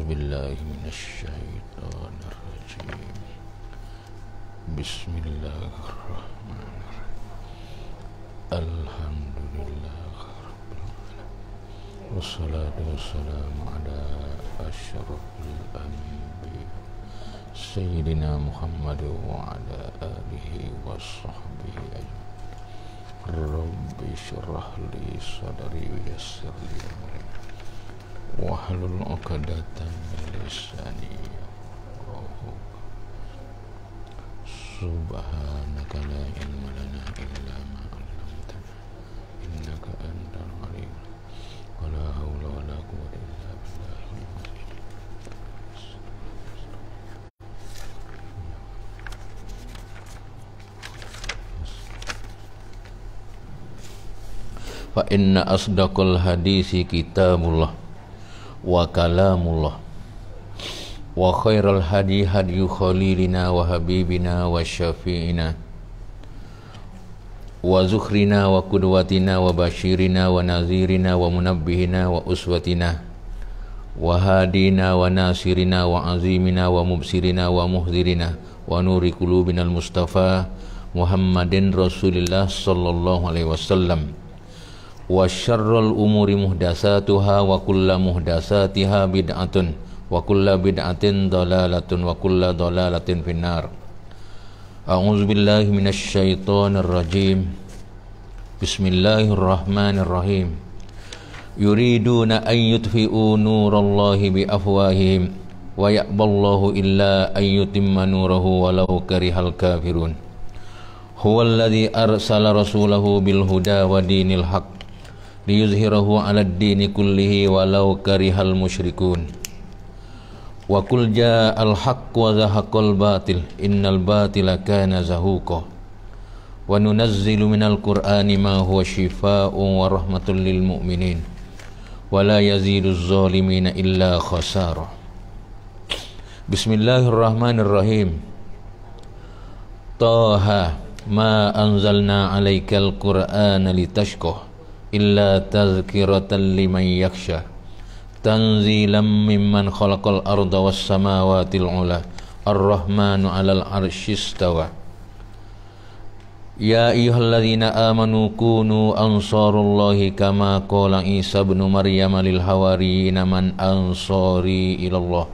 بالله من الشيطان الرجيم. بسم الله الرحمن الرحيم. الحمد لله رب العالمين، والصلاة والسلام على أشرف الأنبياء سيدنا محمد وعلى آله وصحبه أجمعين. رب اشرح لي صدري ويسر لي أمري wahlul 'uqdatam min lisani yafqahu. Subhanaka la ilma lana illa ma 'allamtana innaka antal 'alim wa la haula wa la quwwata illa billah. Fa inna asdaqal hadisi kitabullah wa kalamullah wa khairal hadi hadyu khalilina wa habibina wa syafi'ina wa zukhrina wa qudwatina wa bashirina wa nazirina wa munabbihina wa uswatina wa hadina wa nasirina wa azimina wa mubsirina wa muhzirina wa nuri qulubinal mustafa Muhammadin Rasulillah sallallahu alaihi wasallam. Wa syarrul umuri muhdasatuha wa kullu muhdasatiha bid'atun wa kullu bid'atin dalalatun wa kullu dalalatin finnar. A'udzu billahi minasy syaithanir rajim. Bismillahirrahmanirrahim. Yuriduna an yutfi'u nurallahi bi afwahihim wa ya'ballahu illa an yutimma nurahu walau karihal kafirun. Huwallazi arsala rasulahu bil huda wa dinil haqq liyuzhirahu 'alad dini kullihi walau karihal musyrikun. Wa qul ja'al haqq wa zahaqal batil innal batila kana zahuqa. Wa nunazzilu minal qur'ani ma huwa shifaa'un wa rahmatul lil mu'minin wa la yaziduz zalimina illa khasara. Bismillahirrahmanirrahim. Taha ma anzalna 'alaikal qur'ana litashqa illa tazkiratan liman yakhsha tanzilam mimman khalaqal arda was samawatil ula ar-rahmanu 'alal 'arsy istawa. Ya ayyuhalladzina amanu kunu ansarullahi kama qala Isa ibn Maryam lil hawariyina man ansari ilallah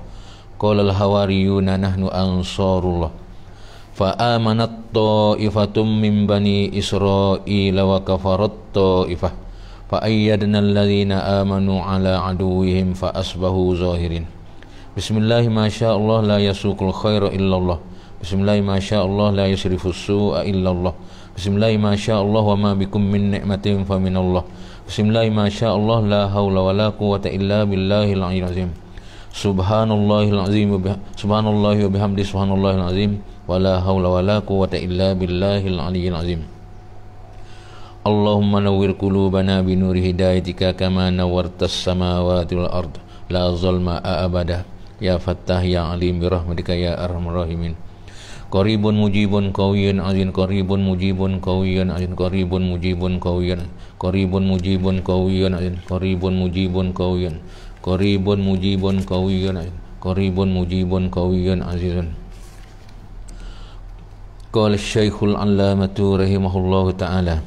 qala al hawariyuna nahnu ansarullah fa amanat ta'ifatum min bani Israila wa kafarat ta'ifah fa ayyadna alladhina amanu ala aduwwihim fa asbahu zahirin. Bismillahi ma syaa Allah la yasuqul khaira illallah. Bismillahi ma syaa Allah la yusrifus su'a illallah. Bismillahi ma syaa Allah wa ma bikum min ni'matin fa minallah. Bismillahi ma syaa Allah la haula wa la quwwata illa billahil aliyyil azim. Subhanallahil azim subhanallahi wa bihamdi subhanallahil azim wa la haula wa la quwwata illa billahil aliyyil azim. Allahumma nawwir qulubana bi nuri hidayatika kama nawwartas samawati wal ard la zulma abada ya fattah ya alim bi rahmatika ya arhamar rahimin. Qaribun mujibun qawiyyun azin qaribun mujibun qawiyyun azin qaribun mujibun qawiyyun qaribun mujibun qawiyyun azin qaribun mujibun qawiyyun qaribun mujibun qawiyyun azin qaribun mujibun qawiyyun azizun. Qala Syekhul 'Allamatu rahimahullahu ta'ala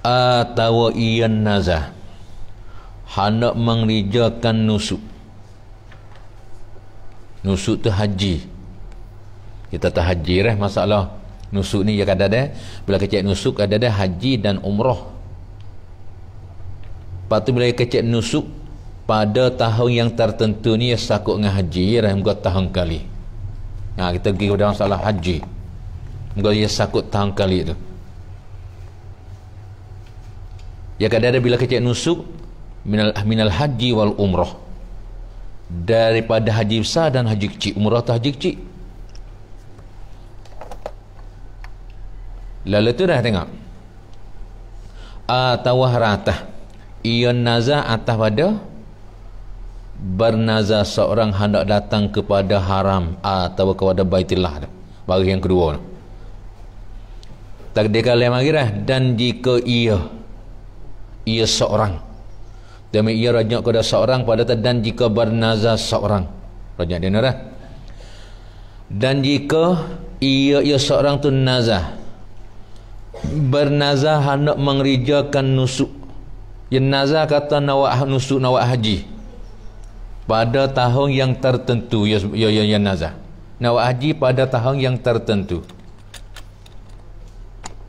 atawa iyan nazah hendak mengerjakan nusuk. Nusuk tu haji. Kita tak haji masalah nusuk ni ya kadang-kadang bila kecek nusuk ada haji dan umrah. Lepas tu bila kecek nusuk pada tahun yang tertentu ni sakut dengan haji muka tahun kali. Kita pergi kepada masalah haji. Muka dia sakut tahun kali tu. Ya kadang-kadang bila kecek nusuk minal haji wal umrah, daripada haji besar dan haji kecil, umrah atau haji kecil. Lalu tu dah tengok atawah ratah iyon nazar atas pada bernazar seorang hendak datang kepada haram atau kepada Baitullah. Baru yang kedua takdir kalian mari dah. Dan jika ia ia seorang. Demi ia rajak kepada seorang pada dan jika bernazar seorang. Rajak dia narah. Dan jika ia seorang tu nazar. Bernazar hendak mengerjakan nusuk. Yang nazar kata nawak nusuk nawak haji. Pada tahun yang tertentu ya nazar. Nawak haji pada tahun yang tertentu.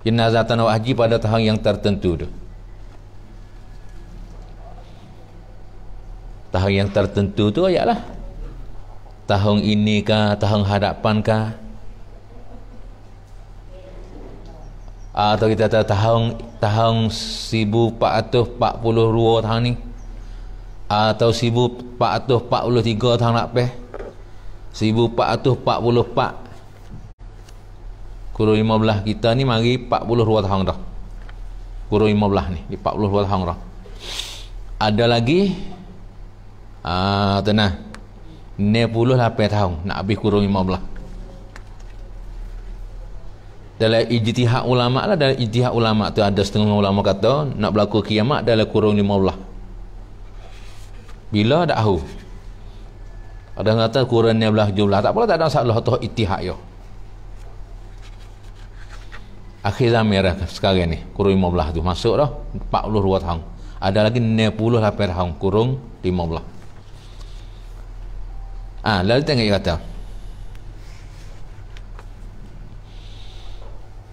Yang nazar nawak haji pada tahun yang tertentu tu. Tahun yang tertentu tu ayalah tahun ini kah, tahun hadapan kah, atau kita tahun 1442 tahun ni, atau 1443 tahun lepas, 1444 kurun 15 kita ni mari 42 tahun dah. Kurun 15 ni 42 tahun dah. Ada lagi tenang 68 tahun nak habis kurun 15. Dalam ijtihad ulama lah, dalam ijtihad ulama tu ada setengah ulama kata nak berlaku kiamat dalam kurun 15. Bila dak tahu. Ada yang kata kurun 16 jumlah, tak apalah, tak ada masalah tu ijtihad yo. Akhir zaman merah sekarang ni kurun 15 tu masuk dah 42 tahun. Ada lagi 68 tahun kurun 15. Lalu tengok dia kata.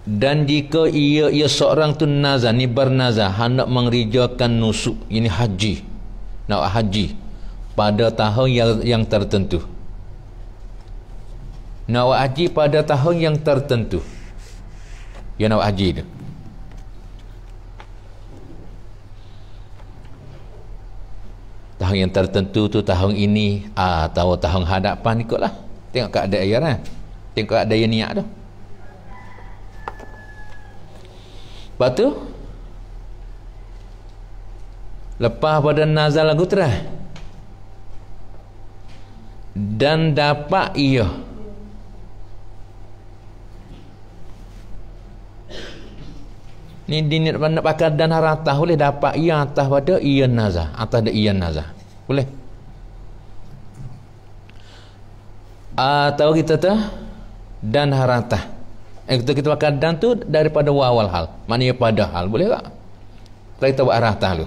Dan jika ia seorang tu nazar ni bernazar hendak mengerjakan nusuk, ini haji, nak haji pada tahun yang tertentu. Nak haji pada tahun yang tertentu. Ya nak haji tu. Tahun yang tertentu tu tahun ini atau tahun hadapan ikutlah. Tengok keadaan ayah lah. Tengok keadaan niat tu. Lepas tu lepas pada nazar lagu terah dan dapat ia ni dinit nak pakai dan haratah boleh dapat ia atas pada ia nazar, atas ada ia nazar boleh. Atau kita tu dan haratah kita pakai dan tu daripada awal hal, maknanya pada hal boleh tak? Kita buat haratah dulu.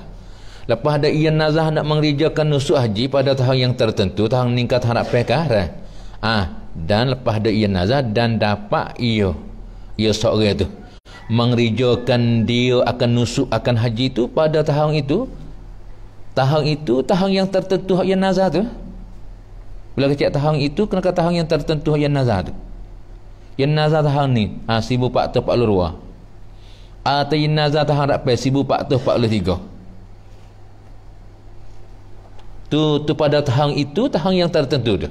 Lepas ada ia nazar nak mengerjakan nusuk haji pada tahun yang tertentu, tahun meningkat harap pekah dan lepas ada ia nazar dan dapat ia seorang tu mengerjakan dia akan nusuk akan haji tu pada tahun itu tahun yang tertentu yang nazar tu. Bila kecil tahun itu kena ke tahun yang tertentu yang nazar tu. Yang nazar tahun ni 1442 atau yang nazar tahun lepas 1443 tu pada tahun itu tahun yang tertentu tu.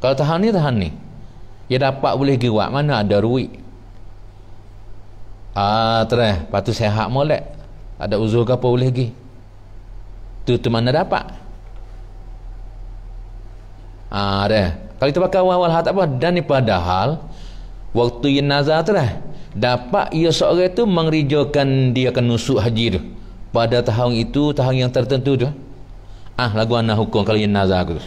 Kalau tahun ni dia dapat boleh giwat mana ada ruik. Terus patu sehat molek. Ada uzur ke apa boleh pergi. Tu mana dapat? Dah. Kalau kita pakai awal hal tak apa. Dan ni padahal waktu yang nazar terus dapat ia seorang tu mengerjakan dia akan nusuk haji tu pada tahun itu, tahun yang tertentu tu. Lagu anak hukum kalau yang nazar tu.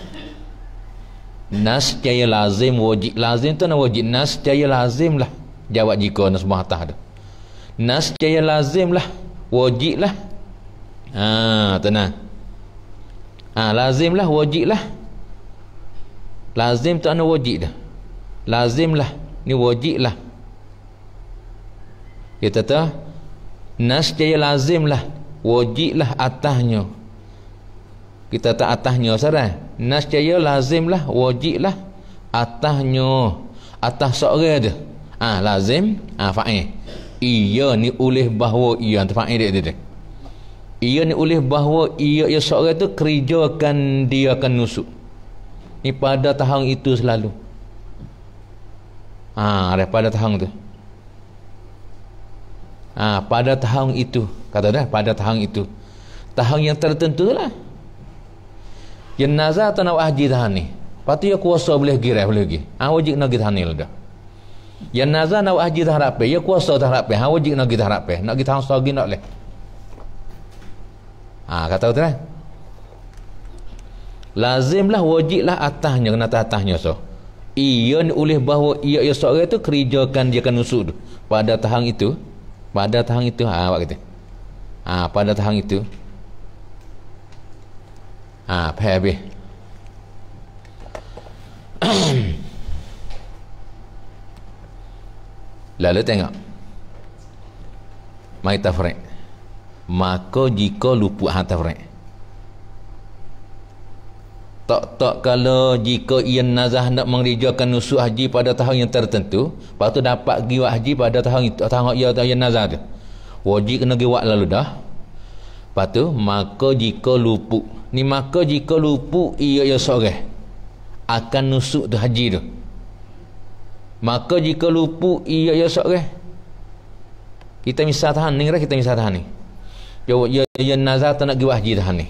Nas jaya lazim wajib. Lazim tu nak wajib. Nas jaya lazim lah. Jawab jika nas muhatah tu. Nas jaya lazim lah, wajib lah. Tenang. Lazim lah, wajib lah. Lazim tu anu wajib dah. Lazim lah, ni wajib lah. Kita tahu nas jaya lazim lah, wajib lah atasnya. Kita tak atasnya saran. Nas jaya lazim lah, wajib lah atasnya. Atas seorang tu. Lazim, fa'il. Ia ni oleh bahawa ia fa'il dia. Ia ni oleh bahawa ia seorang tu kerjakan dia akan nusuk. Ni pada tahun itu selalu. Pada tahun tu. Pada tahun itu. Kata dah pada tahun itu. Tahun yang tertentu lah. Yang nazar atau nak haji tahun ni. Lepas tu dia kuasa boleh girai boleh pergi. Wajib nak pergi tahun ni lah dah. Yang nazar nak haji dah harap ya kuasa dah harap wajib nak kita harap nak kita hang sagi nak leh. Kata terang. Lazimlah, wajiblah atasnya, kena atasnya so. Ia ni oleh bahawa ia seorang itu kerjakan dia kan nusuk tu. Pada tahang itu, awak kata. Pada tahang itu. Habis. Lalu tengok. Mai tafriq. Maka jika luput tafriq. Tak kalau jika ia nazah nak mengerjakan nusuk haji pada tahun yang tertentu, lepas tu dapat pergi buat haji pada tahun itu, tahun ia nazah tu. Wajib kena pergi buat lalu dah. Lepas tu maka jika luput. Ni maka jika luput ia seorang akan nusuk tu haji tu. Maka jika luput ia seorang. Kita misal tahan ni, kita misal tahan ni. Ya nazar tak nak pergi buat haji tahan ni.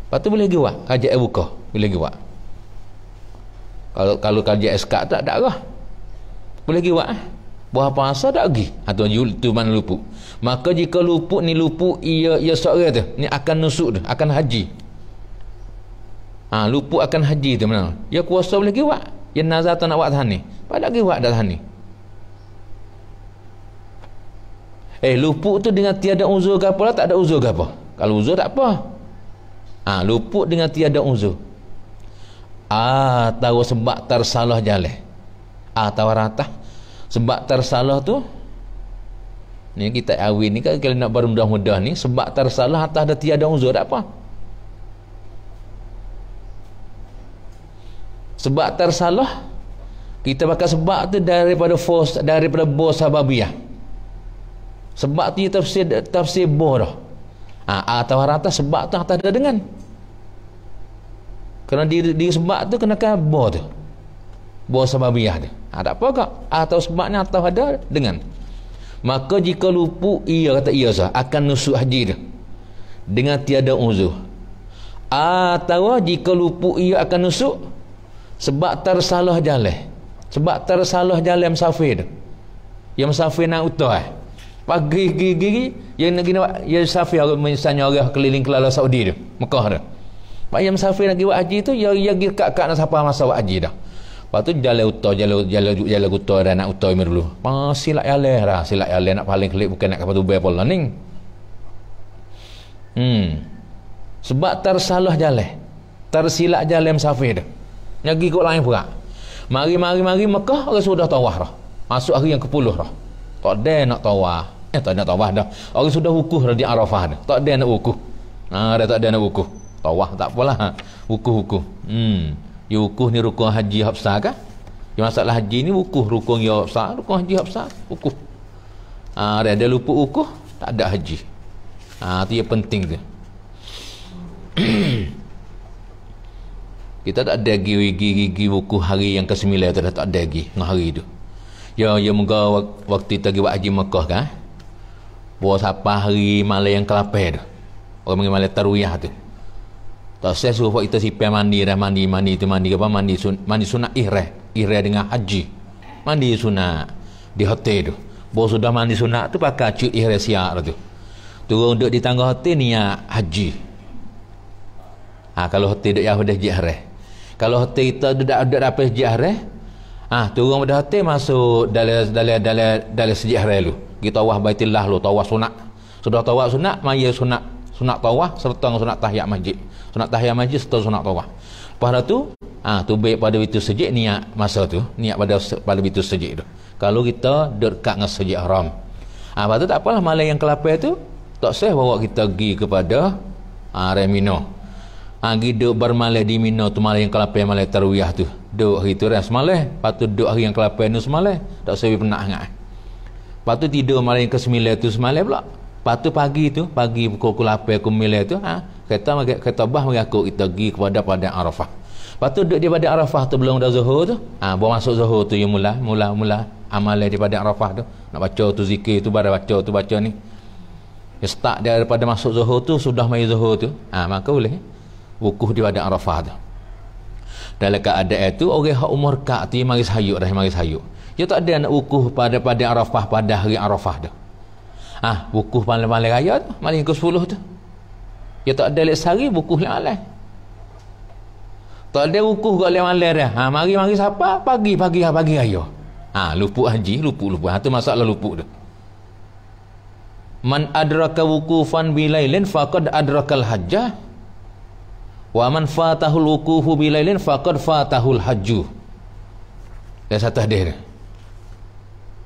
Lepas tu boleh pergi buat kajian buka, boleh pergi buat. Kalau kajian SK tak ada lah. Boleh pergi buat. Buah puasa tak pergi. Tu mana luput. Maka jika luput ni luput ia seorang tu, ni akan nusuk tu, akan haji. Luput akan haji tu mana? Ya kuasa boleh pergi buat. Ya nazar tak nak buat tahan ni. Pada pergi buat dah tahan ni. Luput tu dengan tiada uzur ke apa lah, tak ada uzur ke apa. Kalau uzur tak apa. Luput dengan tiada uzur. Tahu sebab tersalah jalan. Tahu rata. Sebab tersalah tu, ni kita awin ni kan kalau nak bermudah-mudah ni, sebab tersalah atas ada tiada uzur tak apa. Sebab tersalah, kita pakai sebab tu daripada force, daripada bos sababiyah. Sebab tu tafsir boh dah. Atau rata sebab tu atas ada dengan. Kerana di sebab tu kena boh tu. Boh sababiyah tu. Tak apa kak. Atau sebabnya atau ada dengan. Maka jika luput ia kata ia sah akan nusuk haji tu dengan tiada uzur. Atau jika luput ia akan nusuk sebab tersalah jalan. Sebab tersalah jalan musafir tu. Yang musafir nak utah. Pagi yang nak gini ya musafir misalnya orang keliling kelala Saudi tu, Mekah tu. Pak yang musafir nak pergi buat haji tu ya pergi kat nak siapa masa buat haji dah. Lepas tu jalan utah jalan utah dah nak utah dulu. Silap jalan dah, silap jalan nak paling kelik bukan nak kapal tubai pula ning. Sebab tersalah jalan. Tersilap jalan musafir tu. Pergi kot lain pula. Mari Mekah orang sudah tawaf dah. Masuk hari yang ke-10 dah. Tak ada nak tawaf. Tak nak tawaf dah. Orang sudah wukuf dah di Arafah dah. Tak ada nak wukuf. Dah tak ada nak wukuf. Tawaf tak apalah. Wukuf. Ya wukuf ni rukun haji Hafsah kah? Ya masalah haji ni wukuf rukun ya Hafsah, rukun haji Hafsah, wukuf. Ada lupa wukuf, tak ada haji. Tu yang penting tu. Kita tak ada gigi wukuf hari yang ke-9 tu dah tak ada lagi dengan hari tu. Ya moga waktu kita pergi buat haji Mekah kan. Buat siapa hari malam yang ke-8 tu. Orang panggil malam tarwiyah tu. Tak saya suruh kita sipai mandi tu mandi apa mandi sunat ihram dengan haji. Mandi sunat di hotel tu. Baru sudah mandi sunat tu pakai cuk ihram siap tu. Turun duduk di tangga hotel niat haji. Kalau hotel duduk Yahudah ihram. Kalau hotel kita duduk dapat ihram, turun pada hotel masuk dalam sejarah lu. Kita tawaf Baitullah lu, tawaf sunat. Sudah tawaf sunat, maya sunat tawaf serta sunat tahiyat masjid. Sunat tahiyat masjid serta sunat tawaf. Lepas tu, tu baik pada itu sejik niat masa tu, niat pada itu sejik tu. Kalau kita dekat dengan sejik haram. Lepas tu tak apalah malam yang ke-8 tu, tak sah bawa kita pergi kepada Remino. Duduk bermalam di Mina tu malam yang ke-8 malam tarwiyah tu. Duduk hari tu semalam, lepas tu duduk hari yang ke-8 tu semalam, tak sewi pernah sangat. Lepas tu tidur malam yang ke-9 tu semalam pula. Lepas tu pagi pukul 8 pukul 9 tu, kata bah mengaku kita pergi kepada padang Arafah. Lepas tu duduk di padang Arafah tu belum dah zuhur tu, baru masuk zuhur tu yang mula amalan di padang Arafah tu. Nak baca tu zikir tu, baru baca ni. Ya start daripada masuk zuhur tu, sudah mai zuhur tu, maka boleh wukuf di padang Arafah tu. Dalam keadaan itu orang hak umur kak tu mari sayuk. Dia tak ada nak wukuf pada Arafah pada hari Arafah tu. Wukuf malam-malam raya tu, malam ke-10 tu. Ya tak ada lek sehari wukuf lek malam. Tak ada wukuf kat lek malam dah. Mari siapa? Pagi raya. Luput haji, luput. Tu masalah luput tu. Man adraka wukufan bilailin faqad adrakal hajjah. Wa man fatahul wukufu bilailin faqad fatahul hajju. Dia satu hadis dia.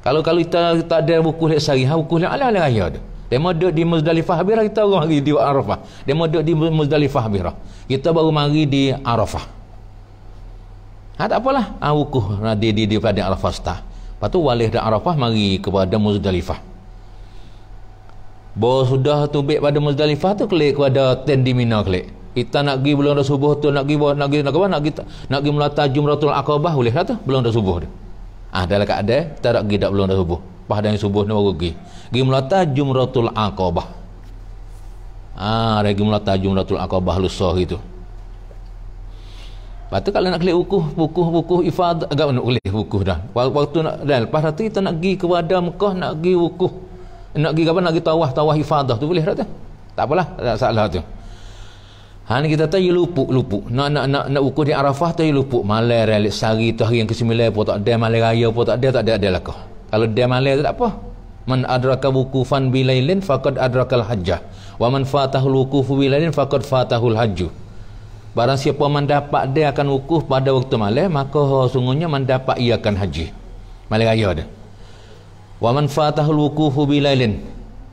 Kalau kita tak ada wukuf lek sehari, wukuf lek malam raya tu. Dia mau duduk di Muzdalifah Birah, kita orang mari di Arafah. Dia mau duduk di Muzdalifah Birah, kita baru mari di Arafah. Tak apalah. Wukuf di pada Arafah stah. Lepas tu walih dari Arafah mari kepada Muzdalifah. Baru sudah tubik pada Muzdalifah tu klik kepada tent di Mina klik. Kita nak pergi belum dah subuh tu, nak pergi melata Jumratul Aqabah boleh lah tu belum dah subuh tu. Dalam keadaan kita nak pergi dak belum dah subuh. Pada yang subuh ni baru pergi melata Jumratul Aqabah. Lagi melata Jumratul Aqabah lusa gitu. Lepas tu kalau nak klik wukuf ifadah agak nak boleh wukuf dah. Waktu nak dah lepas tu kita nak pergi kepada Mekah, nak pergi wukuf. Nak pergi nak pergi tawaf ifadah tu boleh dah tu. Tak apalah, tak salah tu. Ni kita tahu lupuk. Nak wukuf di Arafah tu lupuk. Malam relik sehari tu hari yang ke-9 pun tak ada, malam raya pun tak ada lakah. Kalau dia malam tu tak apa. Man adraka wukufan bilailin faqad adrakal hajjah. Wa man fatahul wukufu bilailin faqad fatahul hajju. Barang siapa mendapat dia akan wukuf pada waktu malam, maka sungguhnya mendapat ia akan haji. Malam raya dia. Wa man fatahul wukufu bilailin.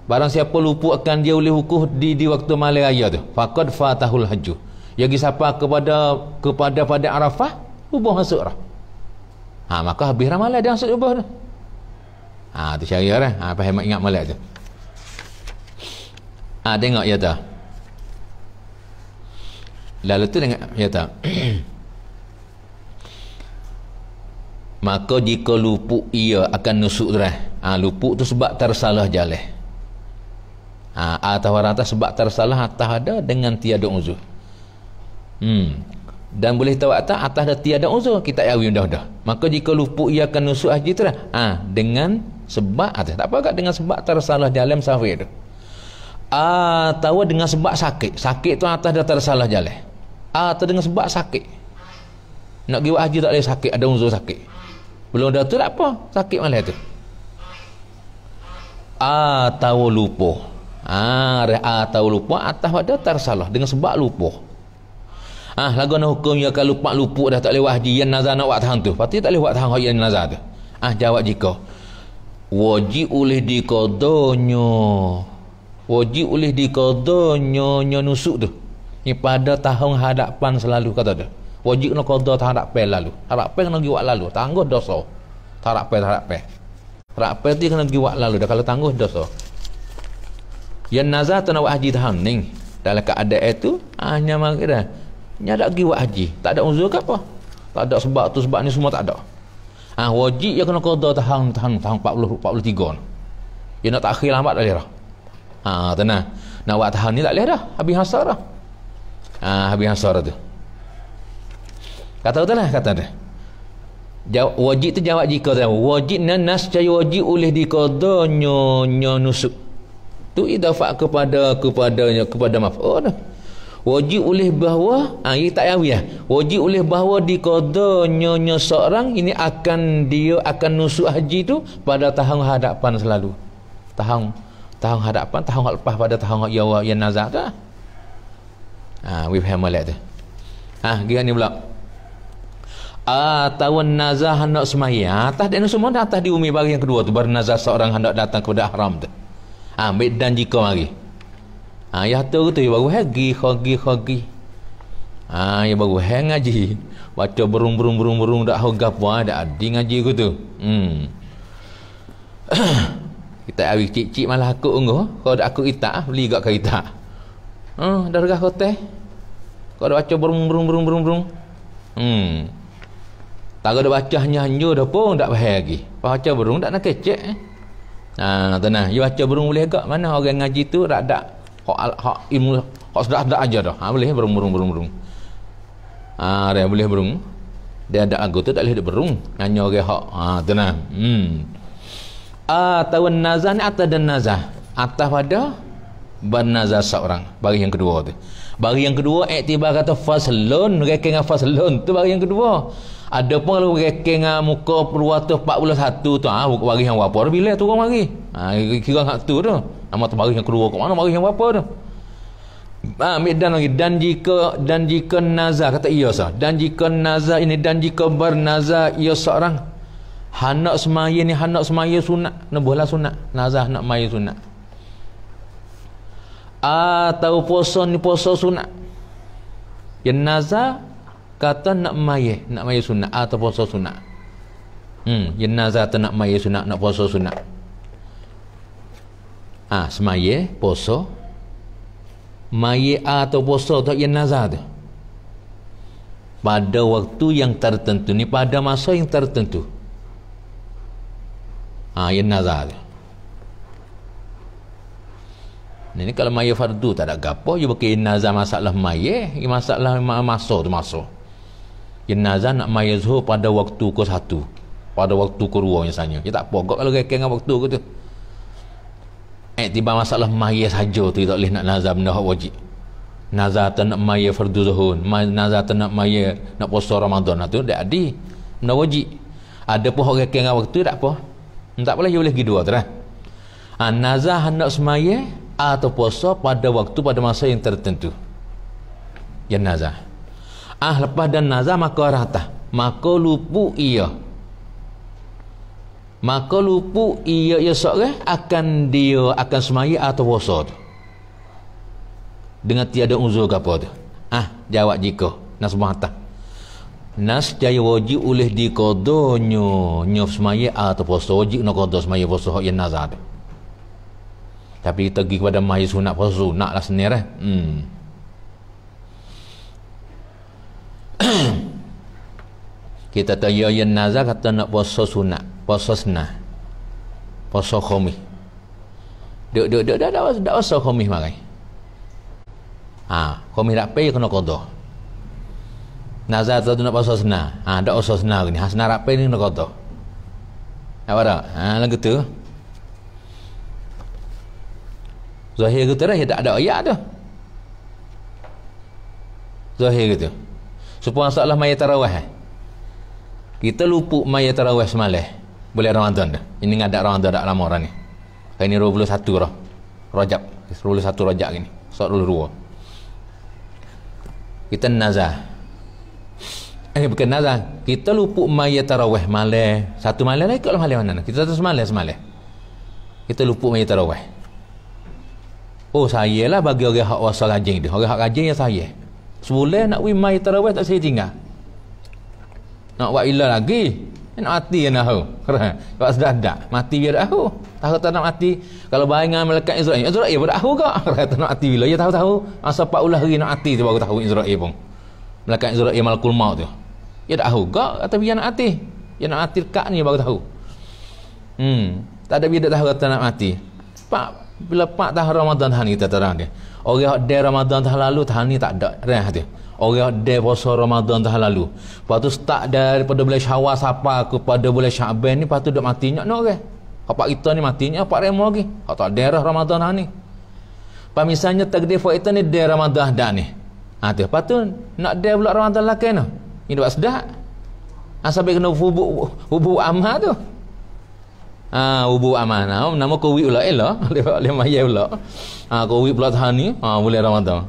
Barang siapa lupa akan dia boleh wukuf di waktu malam raya tu, faqad fatahul hajju. Bagi siapa kepada pada Arafah, ubah masuk dah. Maka habis ramalan dia masuk ubah dah. Tu syariah dah. Faham ingat malam tu. Tengok ya tak. Lalu tu tengok ya tak. Maka jika lupuk ia akan nusuk terah. Lupuk tu sebab tersalah jalan. Atas atas sebab tersalah atas ada dengan tiada uzur. Dan boleh tahu atas dah tiada uzur, kita awi dah. Maka jika lupuk ia akan nusuk haji terah. Dengan sebab atas. Tak apa kat dengan sebab tersalah jalan safir tu. Atau dengan sebab sakit. Sakit tu atas dah tersalah jalan. Atau dengan sebab sakit. Nak pergi buat haji tak boleh sakit, ada uzur sakit. Belum dah tu tak apa, sakit malam tu. Atau lupa. Atau lupa atas pada tersalah dengan sebab lupa. Lagu nak hukumnya kalau lupa dah tak lewat haji yang nazar nak buat tahan tu. Pasti tak lewat tahan yang nazar tu. Jawab jika wajib oleh diqadanya. Wajib oleh diqadanya nusuk tu. Ni pada tahun hadapan selalu kata dia. Wajib nak qada hadapan lalu. Hadapan kena pergi buat lalu, tangguh dosa. Hadapan. Hadapan tu kena pergi buat lalu dah kalau tangguh dosa. Yang nazar tu nak buat haji tahun ni. Dalam keadaan itu hanya mari dah. Nya tak pergi buat haji, tak ada uzur ke apa? Tak ada sebab tu sebab ni semua tak ada. Wajib dia kena qada tahun 43 ni. Dia nak takhir lambat tak boleh dah. Tenang. Nak buat tahun ni tak boleh dah. Habis hasar dah. Habis hasar tu. Kata betul lah kata dia. Wajib tu jawab jika tu. Wajib nas caya wajib oleh diqadanya nusuk. Tu idafat kepada maf'ul. Wajib oleh bahawa ini tak yawiah. Wajib oleh bahawa diqadanya seorang ini dia akan nusuk haji tu pada tahun hadapan selalu. Tahun hadapan, tahun lepas pada tahun yang nazar tu. We faham malak tu. Gila ni pula. Tahun nazar hendak semaya. Atas dan semua atas di umi bagi yang kedua tu baru nazar seorang hendak datang kepada haram tu. Dan jika mari. Ya tu ya baru hagi khagi. Ya baru hang ngaji. Baca burung dak hogap dak adi ngaji ku tu. Kita awi cik malah aku ungguh. Kalau dak aku kita beli gak kita. Dah regah hotel. Kalau dak baca burung. Tak ada baca hanya dah pun dak bahaya lagi. Baca burung dak nak kecek. Tenang, you baca burung boleh gak mana orang ngaji tu dak hak ilmu hak sedak aja dah. Boleh burung. Dia boleh burung. Dia ada agu tu tak boleh burung. Hanya orang hak tenang. Tahun nazar ni atas dan nazar. Atas pada bernazar seorang. Bagi yang kedua tu. Bagi yang kedua iktibar kata faslun, reka dengan faslun tu bagi yang kedua. Ada pun kalau reka dengan muka perwata 41 tu bagi yang berapa bila tu orang bagi. Kira hak tu tu. Nama tu bagi yang kedua kat mana bagi yang berapa tu. Dan lagi dan jika nazar kata iya sah. Dan jika nazar ini dan jika bernazar ia seorang hendak semaya sunat, nabuhlah sunat. Nazar nak maya sunat. Atau puasa ni puasa sunat. Yang nazar kata nak maya sunat atau puasa sunat. Yang nazar kata nak maya sunat, nak puasa sunat. Semaya puasa maya atau puasa tu yang nazar tu pada waktu yang tertentu ni, pada masa yang tertentu. Yang nazar tu. Ini kalau maya fardu tak ada gapo, dia pakai nazar masalah maya, masalah masa tu masa. Yang nazar nak maya zuhur pada waktu ke 1, pada waktu ke 2 misalnya. Dia tak apa kalau reka dengan waktu ke tu. Tiba masalah maya saja tu tak boleh nak nazar benda hak wajib. Nazar tak nak maya fardu zuhur, nazar tak nak maya nak puasa Ramadan tu dak adi. Benda wajib. Ada pun hak reka dengan waktu tak apa. Tak boleh dia boleh pergi dua terah. Nazar hendak semaya atau puasa pada waktu pada masa yang tertentu. Yang nazar. Lepas dan nazar maka rata. Maka lupu ia. Maka lupu ia seorang akan semaya atau puasa tu. Dengan tiada uzur ke apa tu. Jawab jika nas mata. Nas jaya wajib oleh diqada nyo semaya atau puasa wajib nak qada semaya puasa yang nazar tu. Tapi kita pergi kepada maya sunat puasa sunat lah sendiri. Kita tahu yang nazar kata nak puasa sunat, puasa sunnah, puasa khamis. Dak puasa khamis marai. Khamis dak pay kena qada. Nazar tu nak puasa sunnah. Dak puasa sunnah ni. Sunnah dak pay ni kena qada. Apa dak? Lagu tu. Zahir kata dah, tak ada ayat tu. Zahir kata. Supaya masalah maya tarawih. Kita lupuk maya tarawih semalam. Boleh Ramadan dah. Ini ngadak Ramadan dak lama orang ni. Hari ni 21 dah. Rajab. 21 Rajab ni. Surat 22. Kita nazar. Bukan nazar. Kita lupuk maya tarawih malam. Satu malam lagi kalau malam mana? Kita satu semalam. Kita lupuk maya tarawih. Saya lah bagi orang hak wasal rajin dia. Orang hak rajin yang saya. Sebulan nak wimai tarawih tak saya tinggal. Nak buat ilah lagi. Nak mati yang tahu. Sebab sudah ada. Mati dia dah tahu. Tahu tak nak mati. Kalau bayang dengan malaikat Israel. Israel pun tak tahu kak. Kata nak mati bila. Dia tahu-tahu. Masa 40 hari nak mati tu baru tahu Israel pun. Malaikat Israel malakul maut tu. Dia tak tahu kak. Kata biar nak mati. Dia nak mati dekat ni baru tahu. Tak ada biar tak tahu kata nak mati. Bila 4 tahun Ramadan tahun ni kita terang dia. Orang ada Ramadan tahun lalu tahun ni tak ada. Dia. Orang ada puasa Ramadan tahun lalu. Lepas tu start daripada bulan Syawal sampai kepada bulan Syaban ni, lepas tu dah matinya nak orang. Apa kita ni matinya 4 remo lagi. Hak tak daerah Ramadan tahun ni. Lepas misalnya takdir fa kita ni daerah Ramadan dah ni. Tu lepas tu nak dia pula Ramadan lakai no. Ini buat sedak. Sampai kena hubuk amal tu. Ubu amanah nama kowi pula le maya pula kowi pula tahun ni boleh Ramadan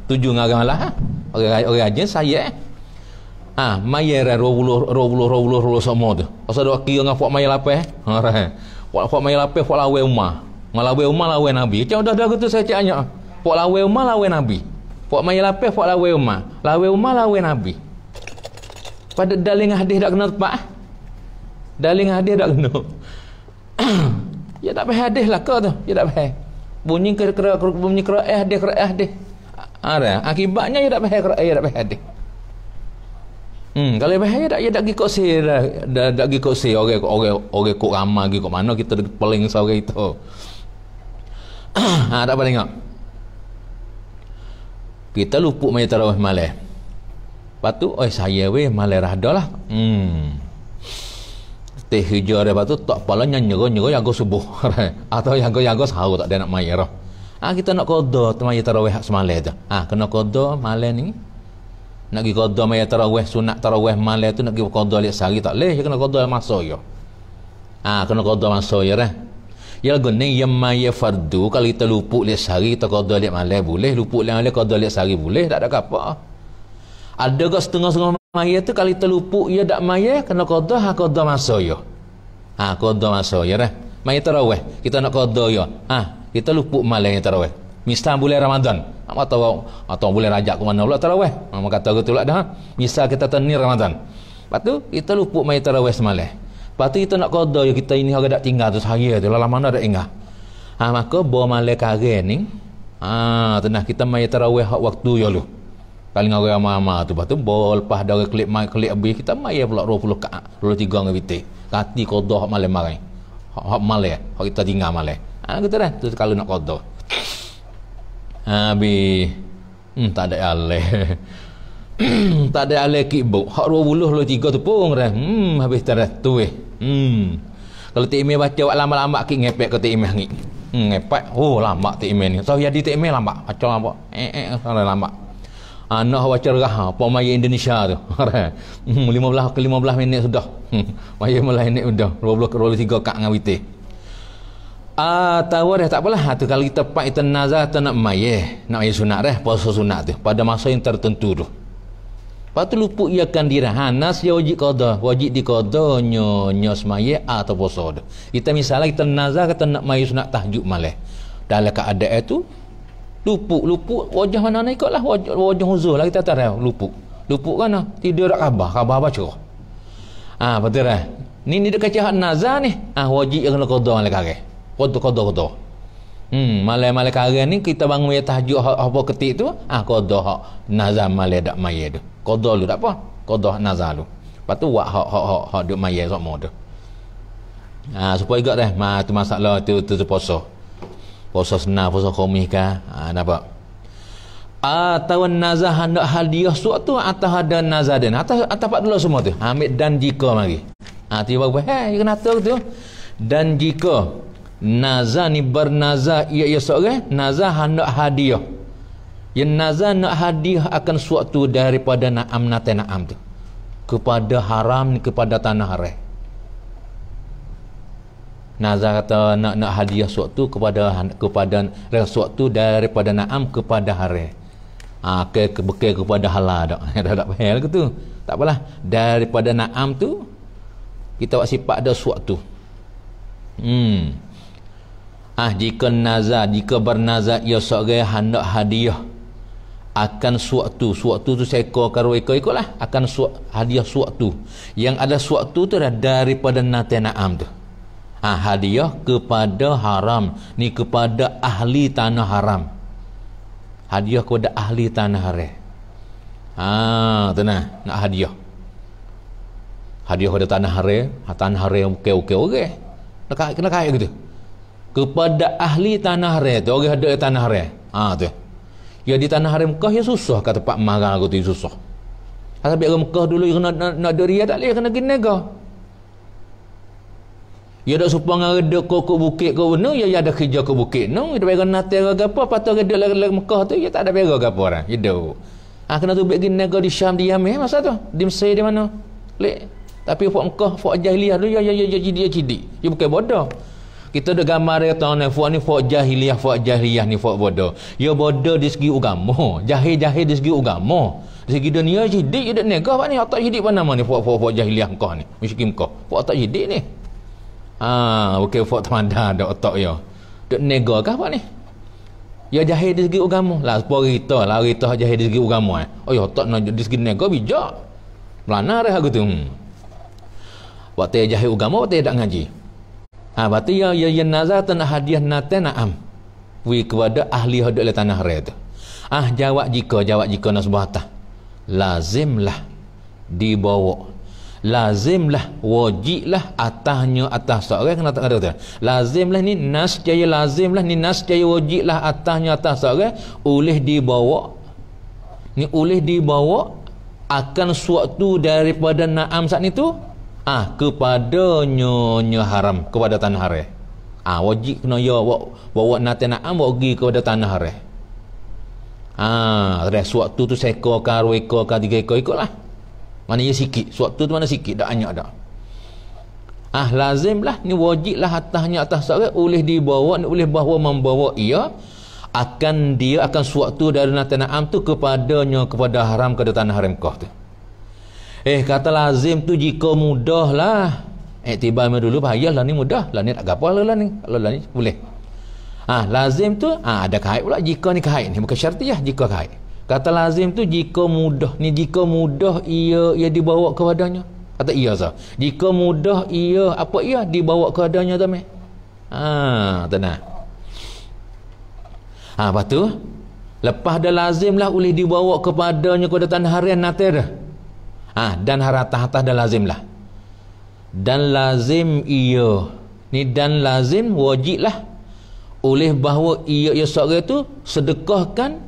tujuh ngagang lah orang aja saya maya 20 semua tu pasal dok kira dengan fak maya lapeh fak maya lapeh fak lawe umah lawe nabi macam dah tu saya caknya fak lawe umah lawe nabi fak maya lapeh fak lawe umah lawe nabi pada dalil hadis dak kena tepat dalil hadis dak kena. Ya tak payah hadis lah kau tu. Ya tak payah. Bunyi kera hadis. Akibatnya ya tak payah hadis. Kalau payah ya tak pergi kok si dah pergi kok si orang kok ramai pergi kok mana kita paling seorang itu. Tak apa tengok. Kita lupuk mai tarawih malam. Patu saya malam rahdalah. Teh hijau lepas tu tak palanya nyerah jaga subuh atau jaga sahur tak ada nak mai dah. Kita nak qada maya tarawih hak semalam tu. Kena qada malam ni. Nak pergi qada maya tarawih sunat tarawih malam tu nak pergi qada lek sehari tak leh, kena qada masa ya. Kena qada masa ya dah. Ya gune yang maya fardu kalau kita luput lek sehari kita qada lek malam boleh, luput lek malam qada lek sehari boleh, tak ada apa. Ada ke setengah-setengah maya tu kalau kita luput ya dak maya kena qada masa ya. Qada masa ya dah. Maya tarawih kita nak qada ya. Kita luput malam tarawih. Misal bulan Ramadan atau bulan Rajab ke mana pula tarawih. Maka kata gitu lah dah. Misal kita tenir Ramadan. Lepas tu kita luput mai tarawih semalam. Lepas tu kita nak qada ya kita ini harga dak tinggal tu sehari tu lah mana dak ingat. Maka bawa malam karen ni tenah kita mai tarawih hak waktu ya lu. Paling orang mama tu lepas tu bawa lepas dari klik habis kita mai pula 20 kaat 23 dengan bitik. Kati qada hak malam marai. Hak malam hak kita tinggal malam. Gitu dah tu kalau nak qada. Tak ada alih. Tak ada alih kibuk. Hak 23 tu pun dah. Habis dah tu Kalau tak email baca lama-lama ki ngepek ke tak email ni. Ngepek. Lama tak email ni. So jadi tak email lama. Baca lama. Lama. Nak baca rah apa maya Indonesia tu. 15 minit sudah. Maya mulai minit sudah. 23 kak dengan witir. Tahu dah tak apalah. Tu kalau kita pak kita nazar tu nak maya sunat dah, puasa sunat tu pada masa yang tertentu tu. Lepas tu luput ia akan dirah. Nas dia wajib qada, wajib diqada nyo semaya atau puasa tu. Kita misalnya kita nazar kata nak maya sunat tahajud malam. Dalam keadaan tu luput wajah mana nak ikutlah wajah huzur lah kita tahu luput kan tidur dak khabar baca. Betul dah. Ni dekat hak nazar ni. Wajib kena qada malam kare. Qada. Malam karen ni kita bangun ya tahajud apa ketik tu, qada hak nazar malam dak maya tu. Qada lu tak apa. Qada hak nazar lu. Lepas tu buat hak duk maya semua tu. Supaya juga dah. Tu masalah tu puasa. Puasa sunnah, puasa khamis kah? Nampak? Atau nazar hendak hadiah suatu atau ada nazar dan atas pak dulu semua tu. Ambil dan jika mari. Tiba dia kena tahu tu. Dan jika nazar ni bernazar ia seorang nazar hendak hadiah. Yang nazar nak hadiah akan suatu daripada na'am tu. Kepada haram ni kepada tanah haram. Nazar kata nak hadiah suatu kepada suatu daripada na'am kepada haram. Bekal kepada halal dak. Tak faham ke tu. Tak apalah. Daripada na'am tu kita buat sifat ada suatu. Jika bernazar ia seorang hendak hadiah akan suatu tu seekor karo ikutlah akan hadiah suatu yang ada suatu tu dah daripada na'am tu. Hadiah kepada haram ni kepada ahli tanah haram. Hadiah kepada ahli tanah haram. Tenang nak hadiah. Hadiah kepada tanah haram okey. Kena kaya gitu. Kepada ahli tanah haram tu orang ada tanah haram. Tu. Ya di tanah haram Mekah ya susah kata Pak Marang aku tu susah. Kalau biar Mekah dulu yang nak deria tak leh kena gini negara. Ya dak supaya ada kokok bukit ke mana ya ada kerja ke bukit no dia bagi nate ke apa patut ada lag Mekah tu ya tak ada bagi ke apa orang hidup kena tu bagi negara di Syam di Yaman masa tu di Mesir di mana lek tapi fak Mekah fak jahiliah dulu ya cidik dia bukan bodoh kita ada gambar dia tahu ni fak jahiliah ni fak bodoh ya bodoh di segi agama jahil di segi agama di segi dunia cidik dia negara ni tak cidik apa nama ni fak jahiliah Mekah ni miskin Mekah fak tak cidik ni bukan fok temanda ada otak ya. Duk nego kah apa ni? Ya jahil di segi agama. Lah kita jahil di segi agama. Oh ya otak nak di segi nego bijak. Melana dah aku tu. Waktu jahil agama waktu tak ngaji. Berarti ya nazar tanah hadiah na'am. Wi kepada ahli hadal tanah haram tu. Jawab jika nasbah lazimlah dibawa lazimlah wajiblah atas seorang kena tak ada lazimlah ni nas jaya wajiblah atas seorang oleh dibawa akan suatu daripada na'am saat itu kepada nyonya haram kepada tanah haram Wajib kena ya bawa nate na'am bawa pergi kepada tanah haram. Sewaktu tu seekor ke 2 ekor ke 3 ekor ikutlah. Mana ya sikit. Sewaktu tu mana sikit dak banyak dak. Lazim lah ni wajib lah atas seorang boleh dibawa, boleh bawa membawa ia akan sewaktu dari nate na'am tu kepadanya kepada haram ke tanah haram kau tu. Kata lazim tu jika mudah lah. Iktibar dulu bahaya lah ni mudah. Lah ni tak gapo lah ni. Kalau lah ni boleh. Lazim tu ada kait pula jika ni kait ni bukan syartiyah jika kait. Kata lazim tu jika mudah ni jika mudah ia dibawa kepadanya. Kata iya sah. Jika mudah ia dibawa kepadanya tu meh. Tenang. Lepas tu lepas dah lazim lah boleh dibawa kepadanya kepada tanah harian nate dah. Dan haratah dah lazim lah. Dan lazim ia ni dan lazim wajib lah oleh bahawa ia seorang itu sedekahkan